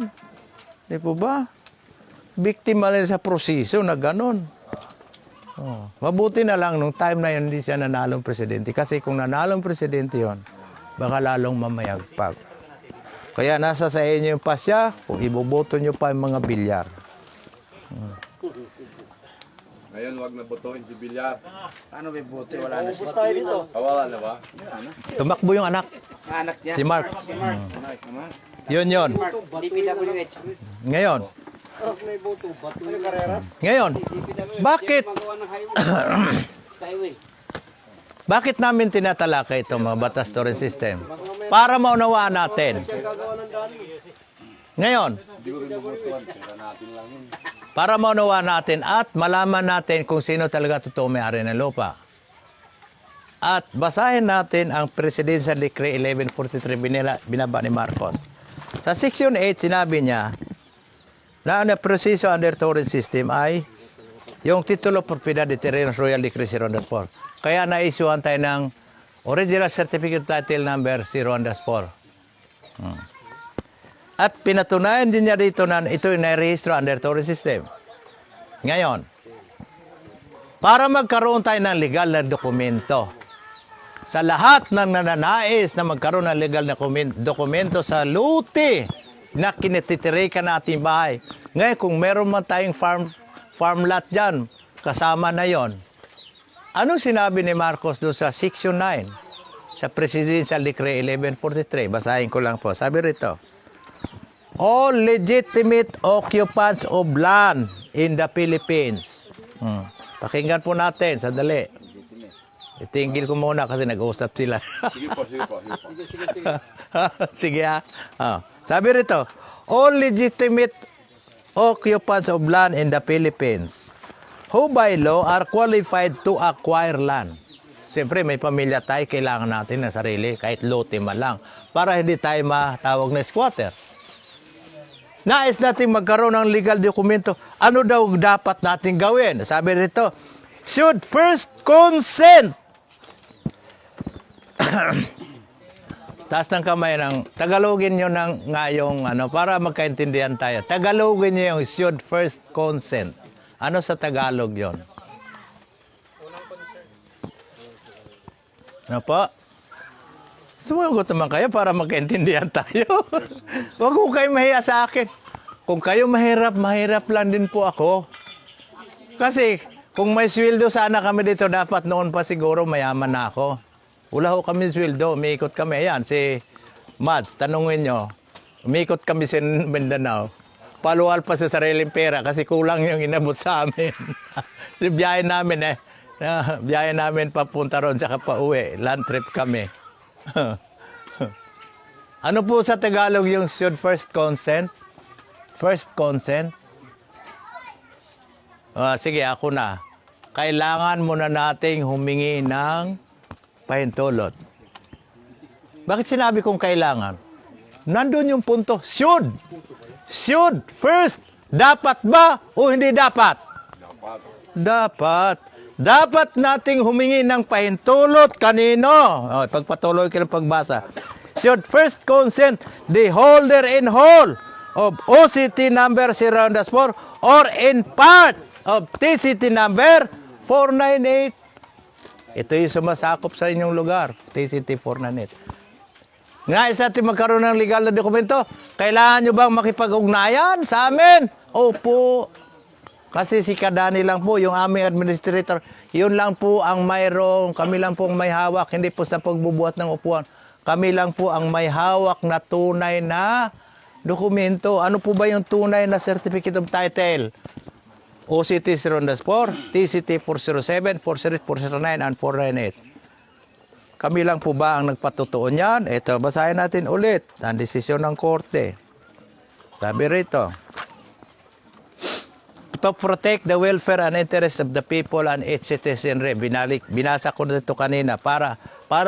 Di po ba? Biktima rin sa proseso na ganon. Oh, mabuti na lang nung time na yun hindi siya nanalong presidente. Kasi kung nanalong presidente yon, baka lalong mamayagpag. Kaya nasa sa inyo yung pasya, kung iboboto nyo pa yung mga Villar. Ngayon, wag na botohin si Villar. Paano may bote? Wala na siya. Tayo dito. Wala na ba? Tumakbo yung anak, Anak niya. si Mark. Yun. DPWH. Ngayon, May boto. Bato yung karera. ngayon, bakit Magawa ng highway. Skyway. bakit namin tinatalakay ito mga batas torrent system? Para maunawaan natin. Gagawa ng daan. Ngayon, Hindi ko rin mabotohan. Pera natin lang yun. para maunawaan natin at malaman natin kung sino talaga totoo may-ari ng lupa. At basahin natin ang Presidential Decree 1143 binaba ni Marcos. Sa Section 8, sinabi niya na ang proseso under torrent system ay yung titulo propiedad de terrenos Royal Decree 004. Kaya na-issuean tayo ng Original Certificate Title Number 004. At pinatunayan din niya dito na ito yung na-rehistro under torrent system. Ngayon, para magkaroon tayo ng legal na dokumento, sa lahat ng nananais na magkaroon ng legal na dokumento sa luti na kinititirikan natin bahay. Ngayon, kung meron man tayong farm lot dyan, kasama na yon. Anong sinabi ni Marcos doon sa Section 9 sa Presidential Decree 1143? Basahin ko lang po. Sabi rito, all legitimate occupants of land in the Philippines. Pakinggan po natin, sandali. Itinggil ko muna kasi nag-uusap sila. Sige po. Sige ha. Sabi rito, all legitimate occupants of land in the Philippines who by law are qualified to acquire land. Siyempre may pamilya tayo, kailangan natin ng sarili, kahit lote man lang, para hindi tayo matawag na squatter. Nais natin magkaroon ng legal dokumento, ano daw dapat natin gawin? Sabi rito, should first consent. Taas ng kamay ng Tagalogin nyo ng ngayong para magkaintindihan tayo. Tagalogin nyo yung should first consent. Ano sa Tagalog yon? Ano po? Sumagot naman kayo para magkaintindihan tayo. Huwag ko kayo mahiya sa akin. Kung kayo mahirap, mahirap lang din po ako. Kasi kung may sweldo sana kami dito, dapat noon pa siguro mayaman na ako. Wala ho kami sweldo, umiikot kami. Ayan, si Mads, tanungin nyo. Umiikot kami sa Mindanao. Paluwal pa sa sariling pera kasi kulang yung inabot sa amin. Si biyahe namin biyahe namin papunta ron tsaka pa uwi. Land trip kami. Ano po sa Tagalog yung should first consent? First consent? Sige, ako na. Kailangan muna nating humingi ng pahintulot. Bakit sinabi kong kailangan? Nandun yung punto. Should. Should first. Dapat ba o hindi dapat? Dapat. Dapat nating humingi ng pahintulot kanino? Pagpatuloy ko ng pagbasa. Should first consent the holder in whole of OCT number 004 or in part of TCT number 498. Ito yung sumasakop sa inyong lugar, TCT 498. Nais natin magkaroon ng legal na dokumento. Kailangan nyo bang makipag-ugnayan sa amin? Opo. Kasi si Kadani lang po, yung aming administrator, yun lang po ang mayroong, kami lang po ang may hawak, hindi po sa pagbubuhat ng upuan. Kami lang po ang may hawak na tunay na dokumento. Ano po ba yung tunay na Certificate of Title? OCT 0-4, TCT 407, 408, 409, and 498. Kami lang po ba ang nagpatutuon yan? Ito, basahin natin ulit ang desisyon ng korte. Sabi rito, to protect the welfare and interest of the people and its citizenry. Binasa ko na ito kanina para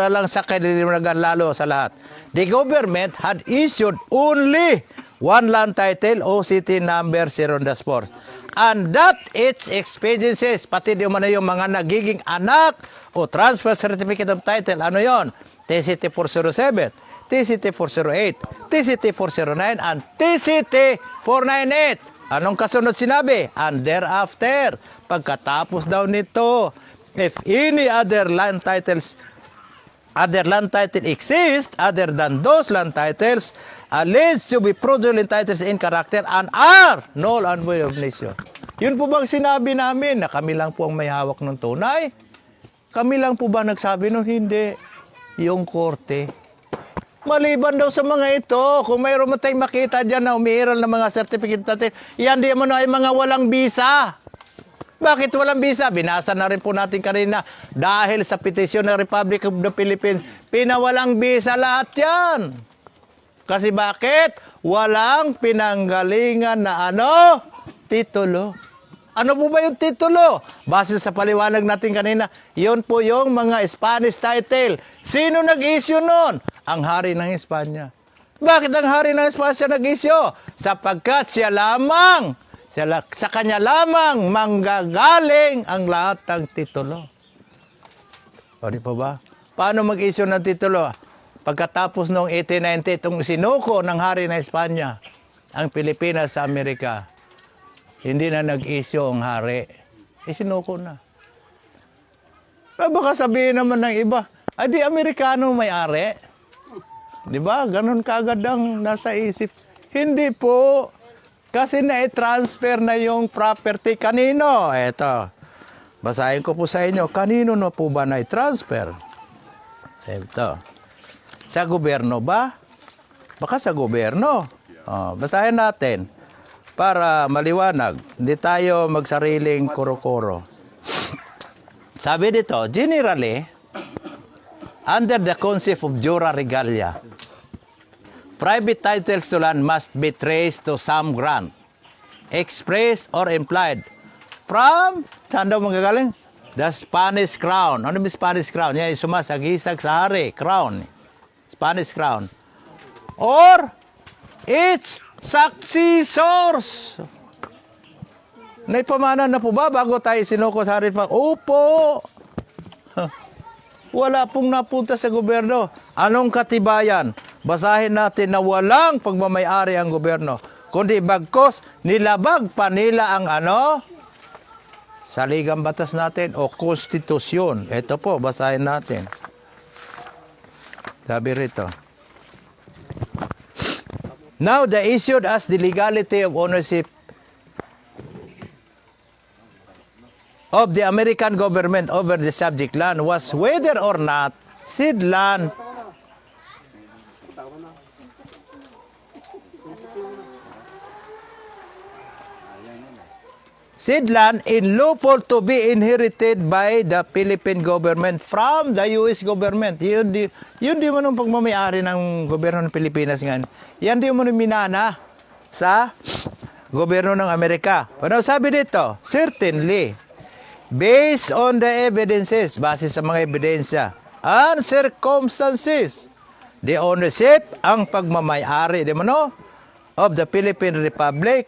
lang sa kaliliwanagan lalo sa lahat. The government had issued only one land title, OCT number 0-4. And that its expediencies, pati di umano yung mga nagiging anak o transfer certificate of title, ano yon? TCT 407, TCT 408, TCT 409, and TCT 498. Anong kasunod sinabi? And thereafter, pagkatapos daw nito, if any other land title exist other than those land titles alleged to be fraudulent titles in character and are null and void of nation. Yun po bang sinabi namin na kami lang po ang may hawak ng tunay? Kami lang po ba nagsabi nun? Hindi. Yung korte. Maliban daw sa mga ito, kung mayroon mo tayong makita dyan na umiiral ng mga certificate natin, yan di mo na ay mga walang bisa. Bakit walang bisa? Binasa na rin po natin kanina. Dahil sa petisyon ng Republic of the Philippines, pinawalang bisa lahat yan. Kasi bakit? Walang pinanggalingan na titulo. Ano po ba yung titulo? Base sa paliwanag natin kanina, yun po yung mga Spanish title. Sino nag-issue nun? Ang hari ng Espanya. Bakit ang hari ng Espanya nag-issue? Sapagkat sa kanya lamang manggagaling ang lahat ng titulo. O di pa ba? Paano mag-issue ng titulo? Pagkatapos noong 1890, itong sinuko ng hari ng Espanya, ang Pilipinas sa Amerika, hindi na nag-issue ang hari. Sinuko na. Baka sabihin naman ng iba, di Amerikano may-ari. Di ba? Ganon kaagad ang nasa isip. Hindi po. Kasi na-transfer na yung property. Kanino? Eto. Basahin ko po sa inyo. Kanino na po ba na-transfer? Eto. Sa gobyerno ba? Baka sa gobyerno. Basahin natin. Para maliwanag. Hindi tayo magsariling kuro-kuro. Sabi dito, generally, under the concept of jura regalia, private titles to land must be traced to some grant, express or implied, from, saan daw magagaling? The Spanish crown. Ano yung Spanish crown? Yan, sumasagisag sa hari, crown. Spanish crown. Or, its successors. Naipamanan na po ba bago tayo sinuko sa hari? Opo. Wala pong napunta sa gobyerno. Anong katibayan? Basahin natin na walang pagmamayari ang gobyerno. Kundi bagkos, nilabag pa nila ang saligang batas natin o konstitusyon. Ito po, basahin natin. Sabi rito. Now, the issue as the legality of ownership of the American government over the subject land was whether or not said land in lawful to be inherited by the Philippine government from the U.S. government. Yun di mo nung pagmamayari ng gobyerno ng Pilipinas ngayon. Yan di mo nung minana sa gobyerno ng Amerika. Pero sabi dito, certainly, based on the evidences, base sa mga ebidensya, and circumstances, the ownership, ang pagmamayari, di mo no, of the Philippine Republic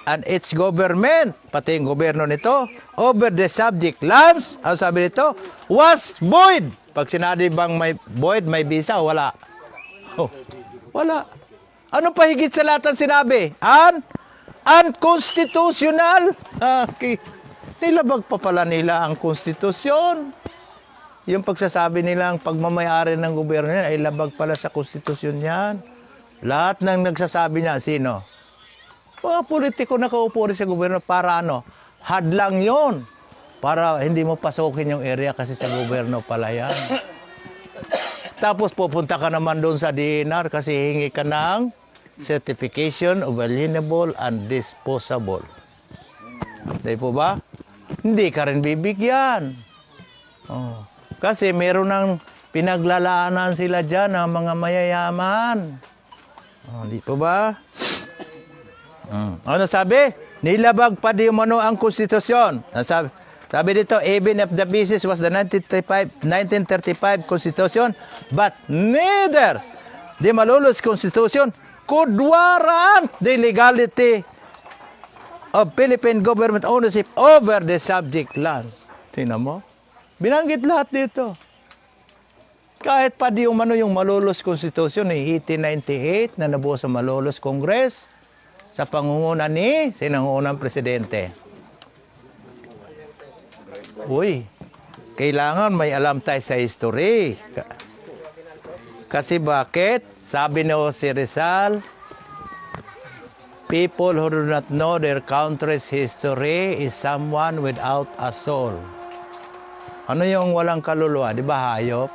and its government, pati yung gobyerno nito, over the subject lands, ang sabi nito, was void. Pag sinabi bang may void, may visa, wala. Wala. Ano pa higit sa lahat ang sinabi? Unconstitutional. Nilabag pa pala nila ang konstitusyon. Yung pagsasabi nilang pagmamayari ng gobyerno yan ay labag pala sa konstitusyon yan. Lahat ng nagsasabi niya, sino? Mga politiko na kaupo rin sa gobyerno para ano? Hadlang yon para hindi mo pasukin yung area kasi sa gobyerno pala yan. Tapos pupunta ka naman doon sa DNR kasi hingi ka ng certification of alienable and disposable. Di po ba? Hindi ka rin bibigyan. Oh. Kasi meron ng pinaglalaanan sila dyan ng mga mayayaman. Oh, di po ba? Ano sabi? Nilabag pa di umano ang konstitusyon. Sabi dito, even if the basis was the 1935 Constitution, but neither the Malolos Constitution could warrant the legality of Philippine government ownership over the subject lands. Tingnan mo? Binanggit lahat dito. Kahit pa di umano yung Malolos Constitution ng 1898 na nabuo sa Malolos Congress sa pangunguna ni sinang unang presidente. Uy, kailangan may alam tayo sa history. Kasi bakit? Sabi ni Jose Rizal, people who do not know their country's history is someone without a soul. Ano yung walang kaluluwa? Di ba hayop?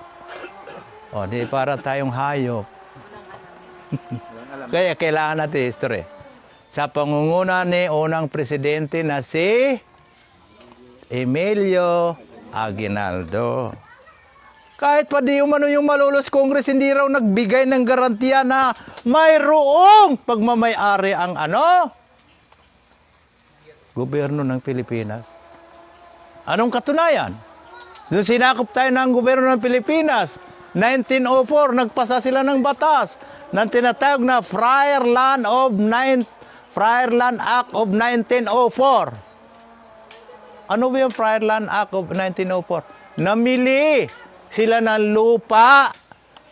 O, di para tayong hayop. Kaya kailangan natin history. Sa pangunguna ni unang presidente na si Emilio Aguinaldo. Kahit pa di umano yung Malolos Congress, hindi raw nagbigay ng garantiya na mayroong pagmamayari ang ano? Gobyerno ng Pilipinas. Anong katunayan? Nung sinakop tayo ng gobyerno ng Pilipinas, 1904, nagpasa sila ng batas ng tinatawag na Friar Land Act of 1904. Ano ba yung Friar Land Act of 1904? Namili sila ng lupa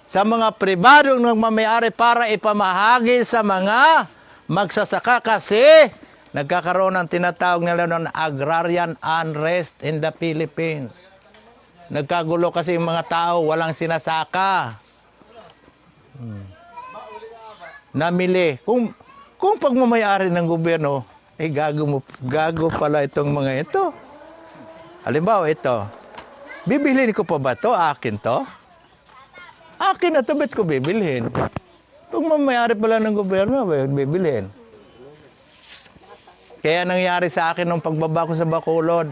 sa mga pribadong nagmamayari para ipamahagi sa mga magsasaka kasi nagkakaroon ng tinatawag nila ng agrarian unrest in the Philippines. Nagkagulo kasi yung mga tao, walang sinasaka. Namili. Kung pagmamayari ng gobyerno, gago pala itong mga ito. Halimbawa ito, bibilhin ko pa ba ito? Akin to? Akin na ito, ba't ko bibilhin? Pagmamayari pala ng gobyerno, bibilhin. Kaya nangyari sa akin nung pagbaba ko sa Bacolod,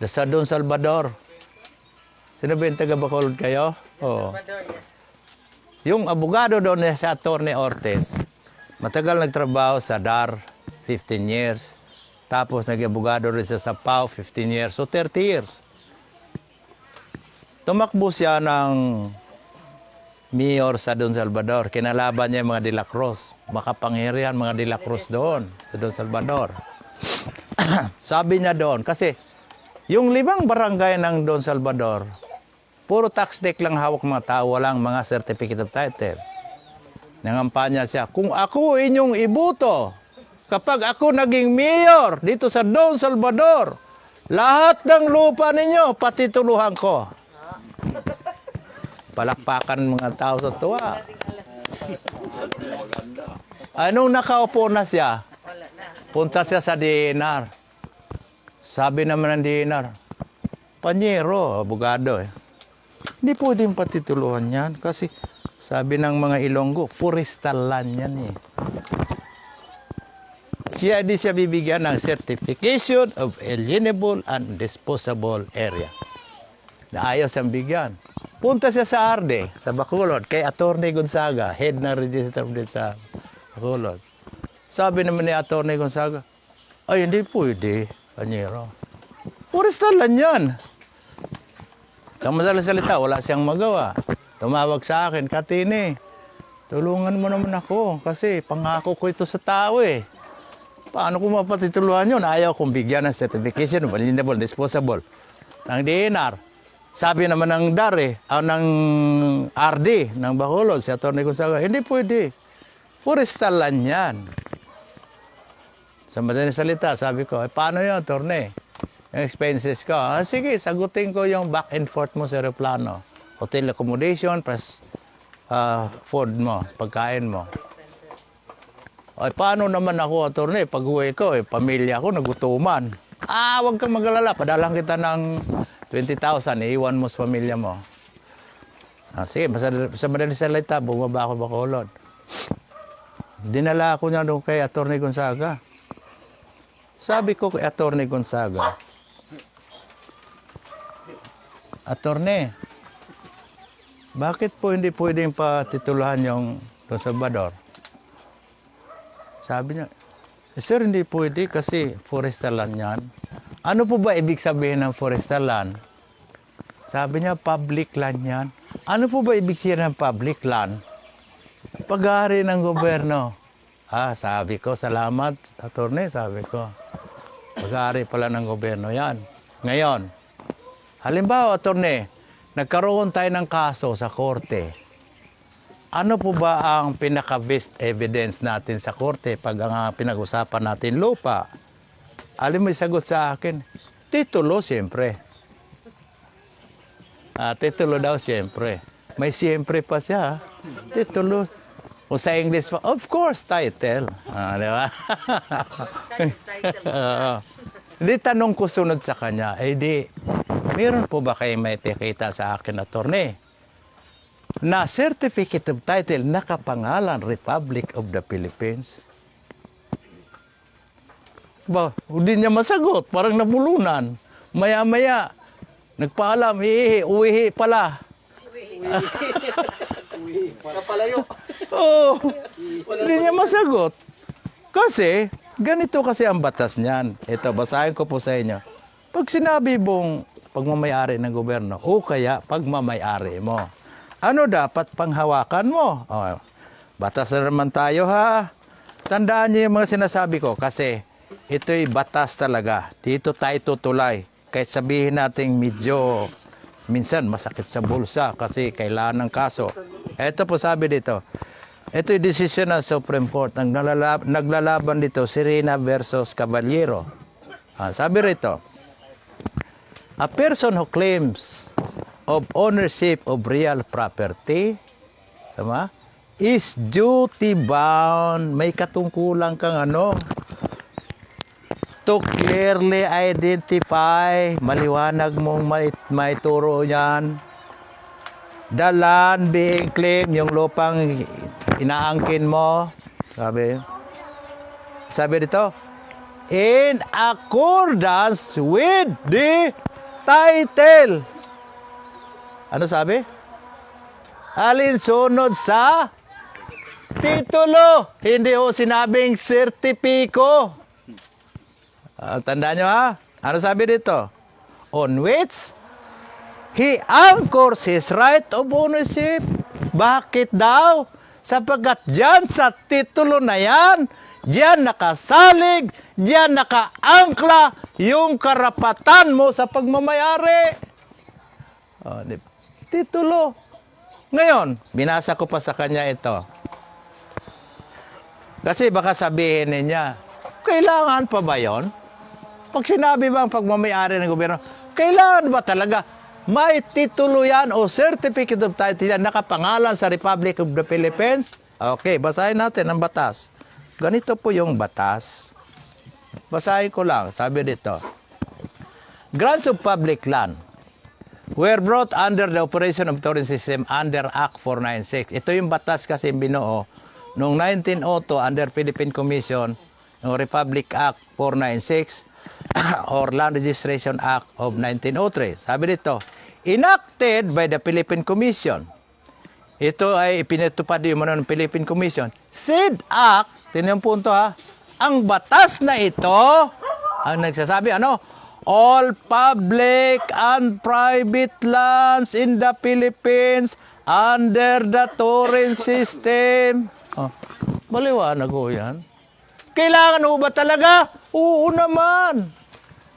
sa Don Salvador. Sino ba yung taga Bacolod kayo? Oo. Yung abogado doon si Atty. Ortiz, matagal nagtrabaho sa DAR, 15 years. Tapos nag-abogado rin sa PAO, 15 years. So 30 years. Tumakbo siya ng mayor sa Don Salvador. Kinalaban niya yung mga De La Cruz. Makapangyarihan mga De La Cruz doon sa Don Salvador. Sabi niya doon, kasi yung 5 barangay ng Don Salvador, puro tax deck lang hawak mga tao, walang mga certificate of title. Nangampanya siya, kung ako inyong ibuto, kapag ako naging mayor dito sa Don Salvador, lahat ng lupa ninyo, patituluhan ko. Palakpakan mga tao sa tuwa. Anong nakaupo na siya? Punta siya sa DNR. Sabi naman ng DNR, Panyero, abogado hindi pwedeng patituluhan yan kasi sabi ng mga Ilonggo, forestal land yan eh. Di siya bibigyan ng certification of alienable and disposable area. Ayaw siyang bigyan. Punta siya sa Arde, sa Bacolod, kay Atty. Gonzaga, head ng register sa Bacolod. Sabi naman ni Atty. Gonzaga, ay hindi pwede, Panyero. Forestal land yan. Sa madalas salita, wala siyang magawa. Tumawag sa akin, Katini, tulungan mo naman ako kasi pangako ko ito sa tao eh. Paano ko mapatituluhan yun? Ayaw kong bigyan ng certification of alienable, disposable. Ng DNR. Sabi naman ng DAR ng RD, ng Bacolod, si Atty. Gonzaga, hindi pwede. Forestal land yan. Sa madalas salita, sabi ko, paano yun, Atty.? Yung expenses ko. Ah, sige, sagutin ko yung back and forth mo sa aeroplano. Hotel accommodation plus food mo, pagkain mo. Ay, paano naman ako, attorney? Pag uwi ko, pamilya ko, nagutuman. Huwag kang mag-alala. Padalang kita ng 20,000. Iiwan mo sa pamilya mo. Sige, sa madaling salita, bumaba ako Bacolod. Dinala ako niya doon kay Attorney Gonzaga. Sabi ko kay Attorney Gonzaga, Attorney, bakit po hindi pwedeng patitulahan yung Don Salvador? Sabi niya, sir, hindi pwede kasi forestal land yan. Ano po ba ibig sabihin ng forestal land? Sabi niya, public land yan. Ano po ba ibig sabihin ng public land? Pag-aari ng gobyerno. Sabi ko, salamat, attorney, sabi ko. Pag-aari pala ng gobyerno yan. Ngayon, halimbawa, attorney, nagkaroon tayo ng kaso sa korte. Ano po ba ang pinaka-best evidence natin sa korte pag ang pinag-usapan natin lupa? Alam mo, sagot sa akin, titulo, siyempre. Titulo daw, siyempre. May siyempre pa siya. Titulo. O sa English pa, of course, title. Di ba? Di tanong ko sunod sa kanya, meron po ba kayo may pikita sa akin, attorney? Na certificate of title nakapangalan Republic of the Philippines? Hindi niya masagot, parang nabulunan. Maya-maya, nagpaalam, uwihi pala. Napalayo. Hindi niya masagot. Kasi, ganito kasi ang batas niyan. Ito, basahin ko po sa inyo. Pag sinabi mong pagmamayari ng gobyerno, o kaya pagmamayari mo, ano dapat panghawakan mo? Batas na naman tayo, ha? Tandaan niyo yung mga sinasabi ko kasi ito'y batas talaga. Dito tayo tutulay. Kahit sabihin natin medyo minsan masakit sa bulsa kasi kailangan ng kaso. Ito po sabi dito. Ito yung desisyon ng Supreme Court. Naglalaban dito, Serena versus Caballero. Sabi rito, a person who claims of ownership of real property, tama, is duty bound. May katungkulan kang to clearly identify, maliwanag mong maituro yan, the land being claimed, yung lupang inaangkin mo, sabi dito, in accordance with the title. Ano sabi? Alinsunod sa titulo. Hindi ho sinabing sertipiko. Tandaan nyo, ha? Ano sabi dito? On which he anchors his right of ownership. Bakit daw? Sapagkat dyan sa titulo na yan, dyan nakasalig, dyan nakaangkla yung karapatan mo sa pagmamayari. Titulo. Ngayon, binasa ko pa sa kanya ito. Kasi baka sabihin niya, kailangan pa ba yon? Pag sinabi bang pagmamayari ng gobyerno, kailangan ba talaga may titulo yan o certificate of title yan nakapangalan sa Republic of the Philippines? Okay, basahin natin ang batas. Ganito po yung batas. Basahin ko lang, sabi dito. Grants of public land were brought under the operation of tourism system under Act 496. Ito yung batas kasi binuo noong 1902 under Philippine Commission ng Republic Act 496 or Land Registration Act of 1903. Sabi dito, enacted by the Philippine Commission. Ito ay ipinatupad yung ng Philippine Commission. Said Act, tinan yung punto, ha, ang batas na ito, ang nagsasabi, all public and private lands in the Philippines under the tourism system. Maliwanag ho yan. Kailangan ho ba talaga? Oo naman.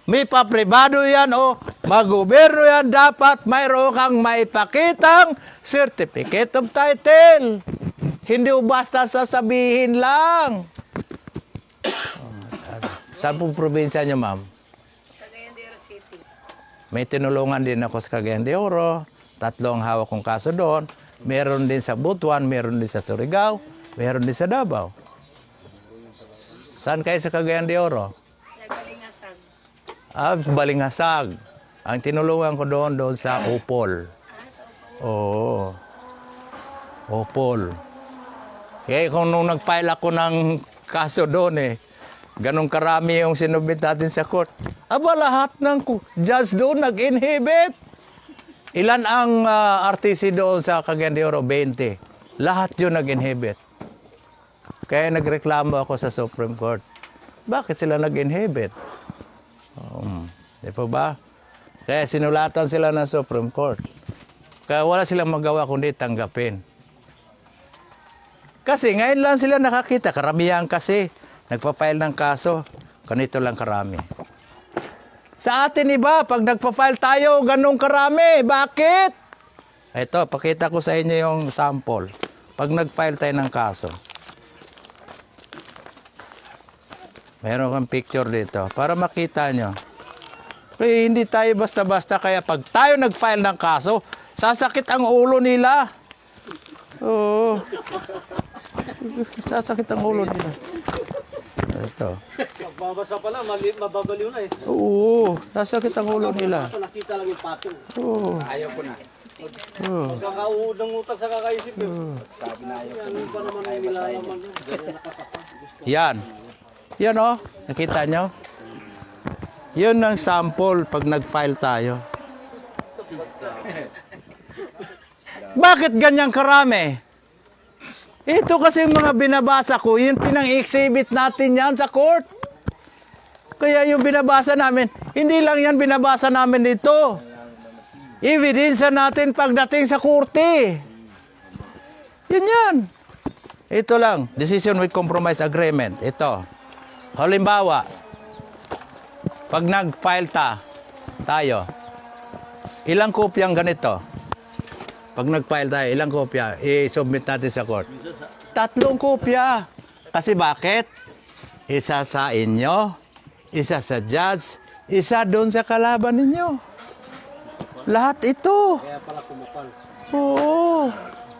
May papribado yan o magoberno yan, dapat mayroon kang maipakitang certificate of title. Hindi ho basta sasabihin lang. Saan pong probinsya niyo, ma'am? May tinulungan din ako sa Cagayan de Oro. 3 ang hawak kong kaso doon. Meron din sa Butuan, meron din sa Surigao, meron din sa Davao. Saan kayo sa Cagayan de Oro? Balingasag. Balingasag. Ang tinulungan ko doon sa Upol. Oo. Upol. Kaya kung nung nag-file ako ng kaso doon ganun karami yung sinubmit natin sa court. Lahat ng judge doon nag-inhibit. Ilan ang RTC doon sa Cagayan de Oro? 20. Lahat yun nag-inhibit. Kaya nagreklamo ako sa Supreme Court. Bakit sila nag-inhibit? Di po ba? Kaya sinulatan sila ng Supreme Court. Kaya wala silang magawa kundi tanggapin. Kasi ngayon lang sila nakakita. Karamihan kasi nagpa-file ng kaso. Ganito lang karami. Sa atin iba, pag nagpa-file tayo, ganun karami. Bakit? Ito, pakita ko sa inyo yung sample. Pag nag-file tayo ng kaso. Meron kang picture dito para makita nyo. Kaya hindi tayo basta-basta. Kaya pag tayo nag-file ng kaso, sasakit ang ulo nila. Oo. Sasakit ang ulo nila. Ito. Magbabasa pala, mababaliw na Oo. Sasakit ang ulo nila. Nakita lang yung patong. Oo. Ayaw ko na. Oo. Magkakauhod ng utang sa kakaisip Sabi na ayaw ko. Ano pa naman yung nilalaman yun? Yan. Yan nakita nyo? Yun ang sample pag nag-file tayo. Bakit ganyan karami? Ito kasi mga binabasa ko, yun pinang-exhibit natin yan sa court. Kaya yung binabasa namin, hindi lang yan binabasa namin dito. Ebidensya natin pagdating sa korte. Yan. Ito lang, decision with compromise agreement. Ito. Halimbawa, pag nag-file tayo, ilang kopyang ganito? Pag nag-file tayo, ilang kopya? I-submit natin sa court. 3 kopya. Kasi bakit? Isa sa inyo, isa sa judge, isa doon sa kalaban ninyo. Lahat ito. Kaya pala kumupal. Oo.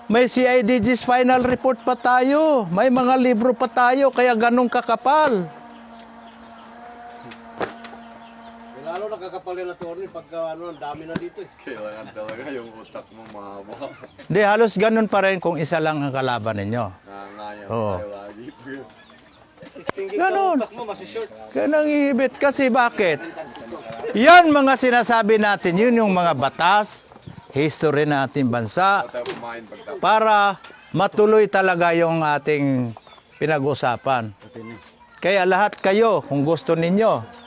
May CIDG's final report pa tayo. May mga libro pa tayo, kaya ganun kakapal. Lalo nakakapal yung attorney pagka ang dami na dito Kailangan talaga yung utak mo mahaba. Di, halos ganun pa rin kung isa lang ang kalaban ninyo. Nangangayaw Oo. tayo lagi. 16 Ganon. utak mo, masishort. Kaya nangihibit. Kasi bakit? Yan mga sinasabi natin, yun yung mga batas, history na ating bansa, Tayo kumain pagtapos. para matuloy talaga yung ating pinag-usapan. Kaya lahat kayo, kung gusto ninyo,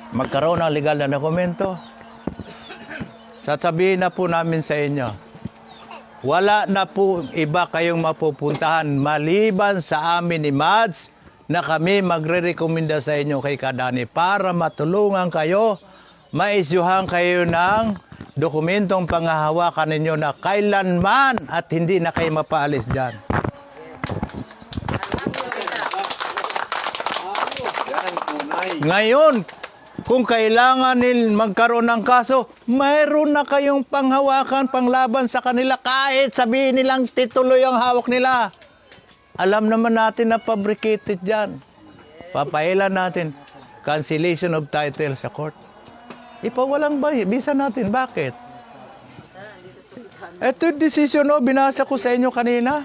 magkaroon ng legal na dokumento, sasabihin na po namin sa inyo, wala na po iba kayong mapupuntahan maliban sa amin ni Mads na kami magre-rekomenda sa inyo kay Kadani para matulungan kayo, maisyuhan kayo ng dokumentong pangahawakan ninyo na kailanman at hindi na kayo mapaalis dyan. Yan ang tunay. Ngayon, kung kailangan magkaroon ng kaso, mayroon na kayong panghawakan, panglaban sa kanila kahit sabihin nilang tituloy ang hawak nila. Alam naman natin na fabricated yan. Papailan natin cancellation of title sa court. Ipawalang bisa natin. Bakit? Ito yung decision binasa ko sa inyo kanina.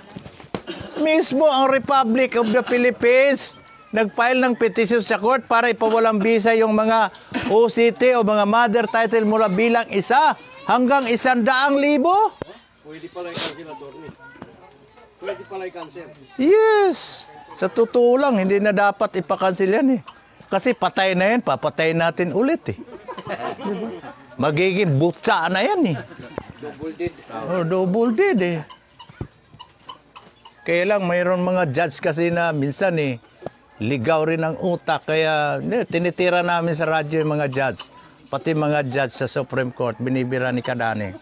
Mismo ang Republic of the Philippines nag-file ng petition sa court para ipawalang bisa yung mga OCT o mga mother title mula bilang 1 hanggang 100,000. Pwede pala i-cancel attorney. Pwede pala i-cancel. Yes! Sa totoo lang, hindi na dapat ipakancel yan Kasi patay na yan, papatayin natin ulit Diba? Magiging butsa na yan Double dead. Double dead Kaya lang, mayroon mga judge kasi na minsan ligaw rin ang utak. Kaya tinitira namin sa radyo yung mga judge. Pati mga judge sa Supreme Court, binibira ni Kadani.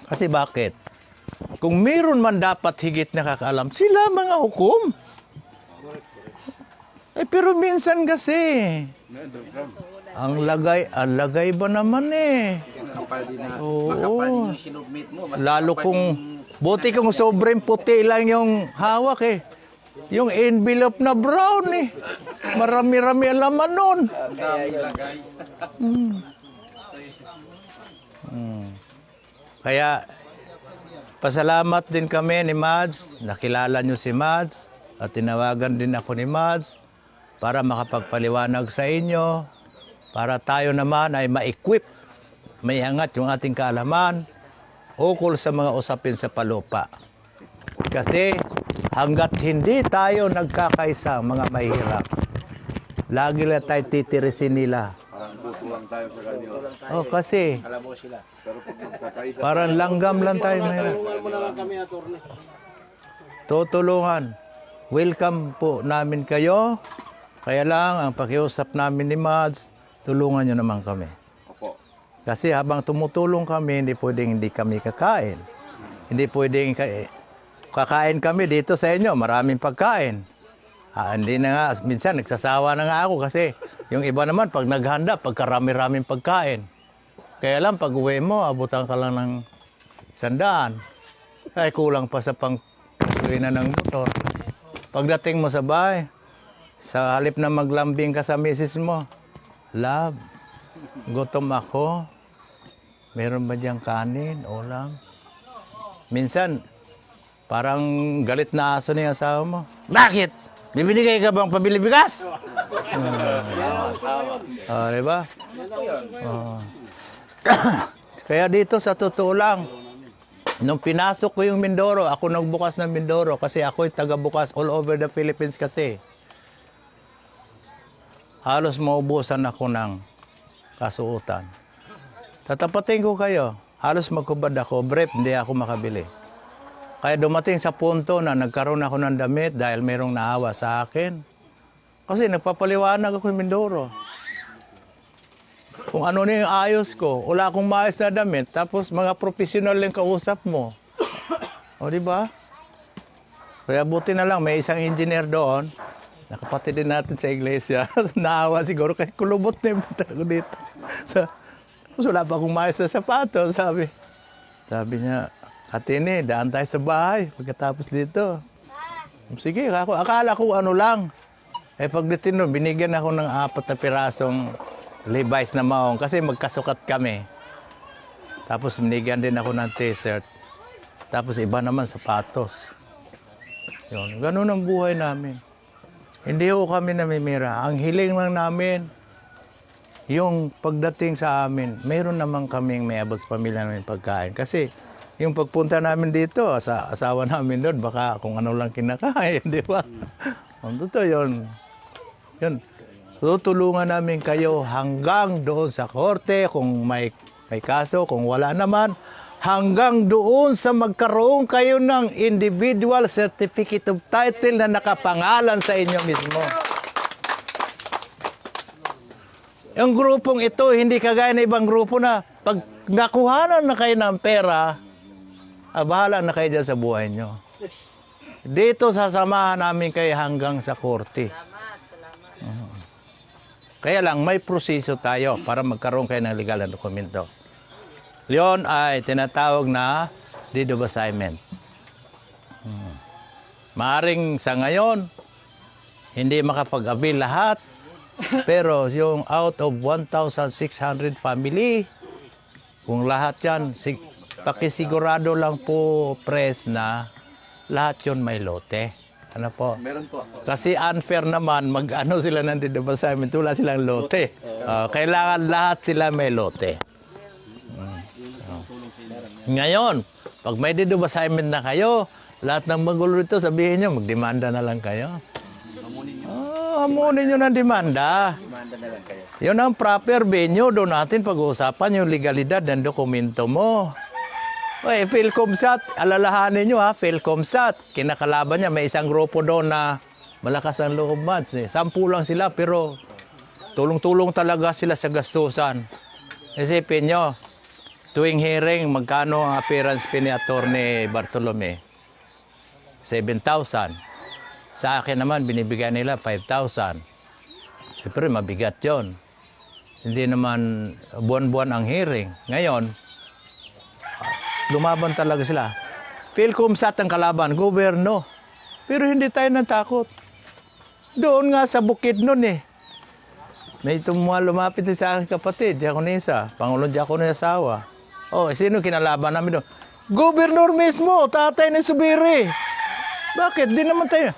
Kasi bakit? Kung mayroon man dapat higit nakakaalam, sila mga hukom. pero minsan kasi, No, underground. ang lagay ba naman eh. Makapal din na. Oo. Makapal din yung sinubmit mo. Mas Lalo makapal kung, yung- buti kung sobrang puti lang yung hawak eh. Yung envelope na brown eh. Marami-rami ang laman nun. Ang dami lagay. Hmm. Hmm. Kaya, pasalamat din kami ni Mads. Nakilala nyo si Mads. At tinawagan din ako ni Mads para makapagpaliwanag sa inyo. Para tayo naman ay ma-equip, may angat yung ating kaalaman ukol sa mga usapin sa palupa. Kasi hanggat hindi tayo nagkakaisa, mga mahirap, lagi lang tayo titirisin nila. Parang buto lang tayo sa kanila. Oh, kasi Alam mo sila. Pero pag magkakaisa, parang langgam lang tayo mahirap. Tulungan mo na lang kami, attorney. Tutulungan. Welcome po namin kayo. Kaya lang, ang pakiusap namin ni Mads, tulungan nyo naman kami. opo. Kasi habang tumutulong kami, hindi pwedeng hindi kami kakain. Hindi pwedeng kakain kami dito sa inyo, maraming pagkain. Hindi na nga, minsan nagsasawa na nga ako kasi yung iba naman pag naghanda, pagkarami-raming pagkain. Kaya lang, pag uwi mo, abutan ka lang ng 100. Ay, kulang pa sa pang-uwi na ng motor. Pagdating mo sa bahay, sa halip na maglambing ka sa misis mo, love, gutom ako. Meron ba diyang kanin, ulam? Minsan, parang galit na aso niya asawa mo. Bakit? Bibinigay ka bang pabili bigas? Diba? Kaya dito sa totoo lang, nung pinasok ko yung Mindoro, ako nagbukas ng Mindoro kasi ako'y taga-bukas all over the Philippines kasi. Halos maubusan ako ng kasuotan. Tatapatin ko kayo, halos magkubad ako, brief, hindi ako makabili. Kaya dumating sa punto na nagkaroon ako ng damit dahil mayroong naawa sa akin. Kasi nagpapaliwanag ako yung Mindoro. Kung ano na yung ayos ko, wala akong maayos na damit, tapos mga profesional yung kausap mo. O, di ba? Kaya buti na lang, may isang engineer doon, nakapatid din natin sa iglesia. Naawa siguro kasi kulubot na yung mata ko dito. Tapos wala pa akong maayos na sapato, sabi. Sabi niya, Atene, daan tayo sa bahay pagkatapos dito. Sige, akala ko ano lang. Pagdating doon, binigyan ako ng 4 na pirasong Levi's na maong kasi magkasukat kami. Tapos binigyan din ako ng t-shirt. Tapos iba naman sapatos. Yun, ganun ang buhay namin. Hindi ko kami namimira. Ang hiling lang namin, yung pagdating sa amin, mayroon naman kaming may abot sa pamilya namin pagkain. Kasi yung pagpunta namin dito, sa asawa namin doon, baka kung ano lang kinakain, di ba? Ang totoo yun. Yun. Tutulungan namin kayo hanggang doon sa korte, kung may kaso, kung wala naman, hanggang doon sa magkaroon kayo ng individual certificate of title na nakapangalan sa inyo mismo. Yung grupong ito, hindi kagaya ng ibang grupo na pag nakuhanan na kayo ng pera, bahala na kayo dyan sa buhay nyo. Dito sasamahan namin kayo hanggang sa korte. Kaya lang, may proseso tayo para magkaroon kayo ng legal na dokumento. Yun ay tinatawag na deed of assignment. Maaring sa ngayon, hindi makapag-avail lahat, pero yung out of 1,600 family, kung lahat yan, pakisigurado lang po, press, na lahat yun may lote. Ano po? Meron po. Kasi unfair naman, mag-ano sila ng deed of assignment, wala silang lote. Kailangan lahat sila may lote. Ngayon, pag may deed of assignment na kayo, lahat ng magulo rito, sabihin nyo, magdemanda na lang kayo. Hamunin nyo ng demanda. Demanda na lang kayo. Yun ang proper venue, doon natin pag-uusapan yung legalidad ng dokumento mo. Philcomsat, alalahanin nyo ha, Philcomsat, kinakalaban niya, may isang grupo doon na malakas ang loob, Mads. 10 lang sila, pero tulong-tulong talaga sila sa gastusan. Isipin nyo, tuwing hearing, magkano ang appearance fee ni Atty. Bartolome? 7,000. Sa akin naman, binibigyan nila 5,000. Siyempre, mabigat yon. Hindi naman buwan-buwan ang hearing. Ngayon, lumaban talaga sila. PhilComSat ang kalaban, gobyerno. Pero hindi tayo natakot. Doon nga sa bukid nun eh. May lumapit sa aking kapatid, Diakonisa, Pangulong Diakonisa Sawa. Oh, sino kinalaban namin doon? Gobernador mismo, tatay ni Subiri. Bakit? Di naman tayo.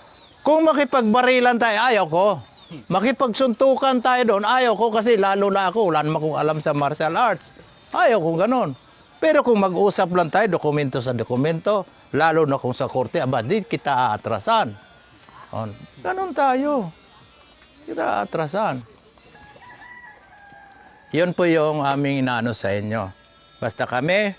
Kung makipagbarilan tayo, ayaw ko. Makipagsuntukan tayo doon, ayaw ko kasi lalo na ako, wala naman akong alam sa martial arts. Ayaw ko ganon. Pero kung mag-usap lang tayo, dokumento sa dokumento, lalo na kung sa korte, aba, di kita aatrasan. Oh, ganon tayo. Kita aatrasan. Yun po yung aming inaano sa inyo. Basta kami,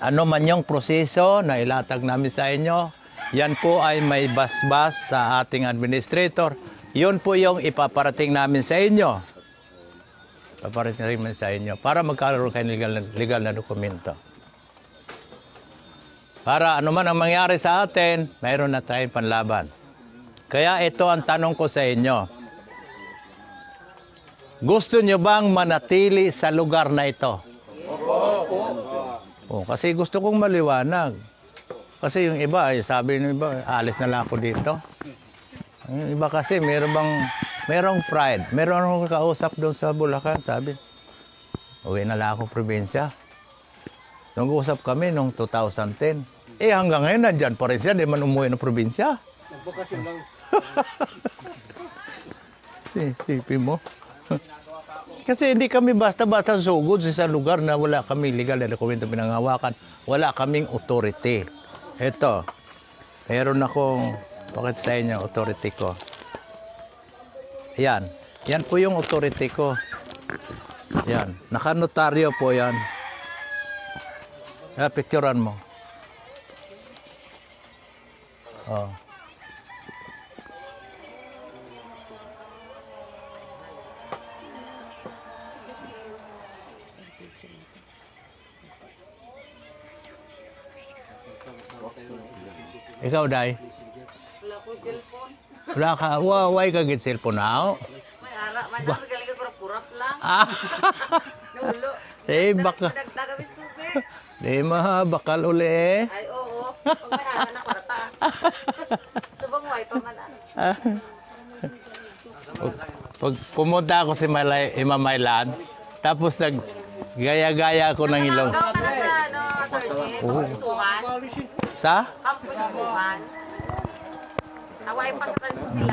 ano man yung proseso na ilatag namin sa inyo, yan po ay may basbas sa ating administrator. Yun po yung ipaparating namin sa inyo. Ipaparating namin sa inyo para magkaroon kayo legal na dokumento. Para ano man ang mangyari sa atin, mayroon na tayong panlaban. Kaya ito ang tanong ko sa inyo. Gusto nyo bang manatili sa lugar na ito? Oh, kasi gusto kong maliwanag. Kasi yung iba, sabi ng iba, alis na lang ako dito. Yung iba kasi, merong pride. Meron akong kausap doon sa Bulacan, sabi, uwi na lang ako probinsya. Nag-uusap kami noong 2010. Hanggang ngayon, nandyan pa rin siya, di man umuwi ng probinsya. Nagbakasyon lang. Sipin mo. Kasi hindi kami basta-basta sugod sa isang lugar na wala kami legal na dokumento pinanghawakan. Wala kaming authority. Ito, meron akong pakita sa inyo, authority ko. Yan. Yan po yung authority ko. Yan. Nakanotaryo po yan. Picturean mo. Oh. Ikaw, Day? Wala ko cellphone. Wala ka. Why ka get cellphone now? May ara, man lang galing ko purap lang. Ah! Nulo. Baka. Nagdagawis ko be. Di bakal uli eh. Ay oo. Pag may ara na kwarta. Subang way pa man. Pag pumunta ako si Imamaylan, tapos gaya-gaya ako ng ilong. Gawa ka na sa Campus Tuhan. Sa? Campus Tuhan. Away pa sa sila.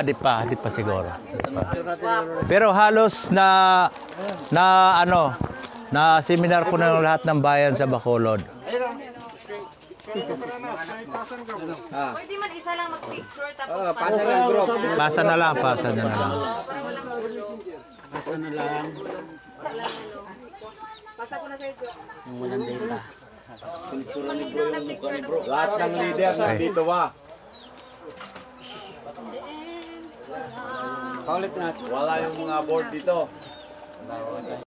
Di pa siguro. Pero halos na seminar ko na lahat ng bayan sa Bacolod. Pwede man isa lang mag-picture tapos Pasa na lang. para walang gulo. Pasa na lang. Pasa ko na sa iyo. Yung walang data. Lahat ng leaders dito ba? Paulit natin. Wala yung mga board dito.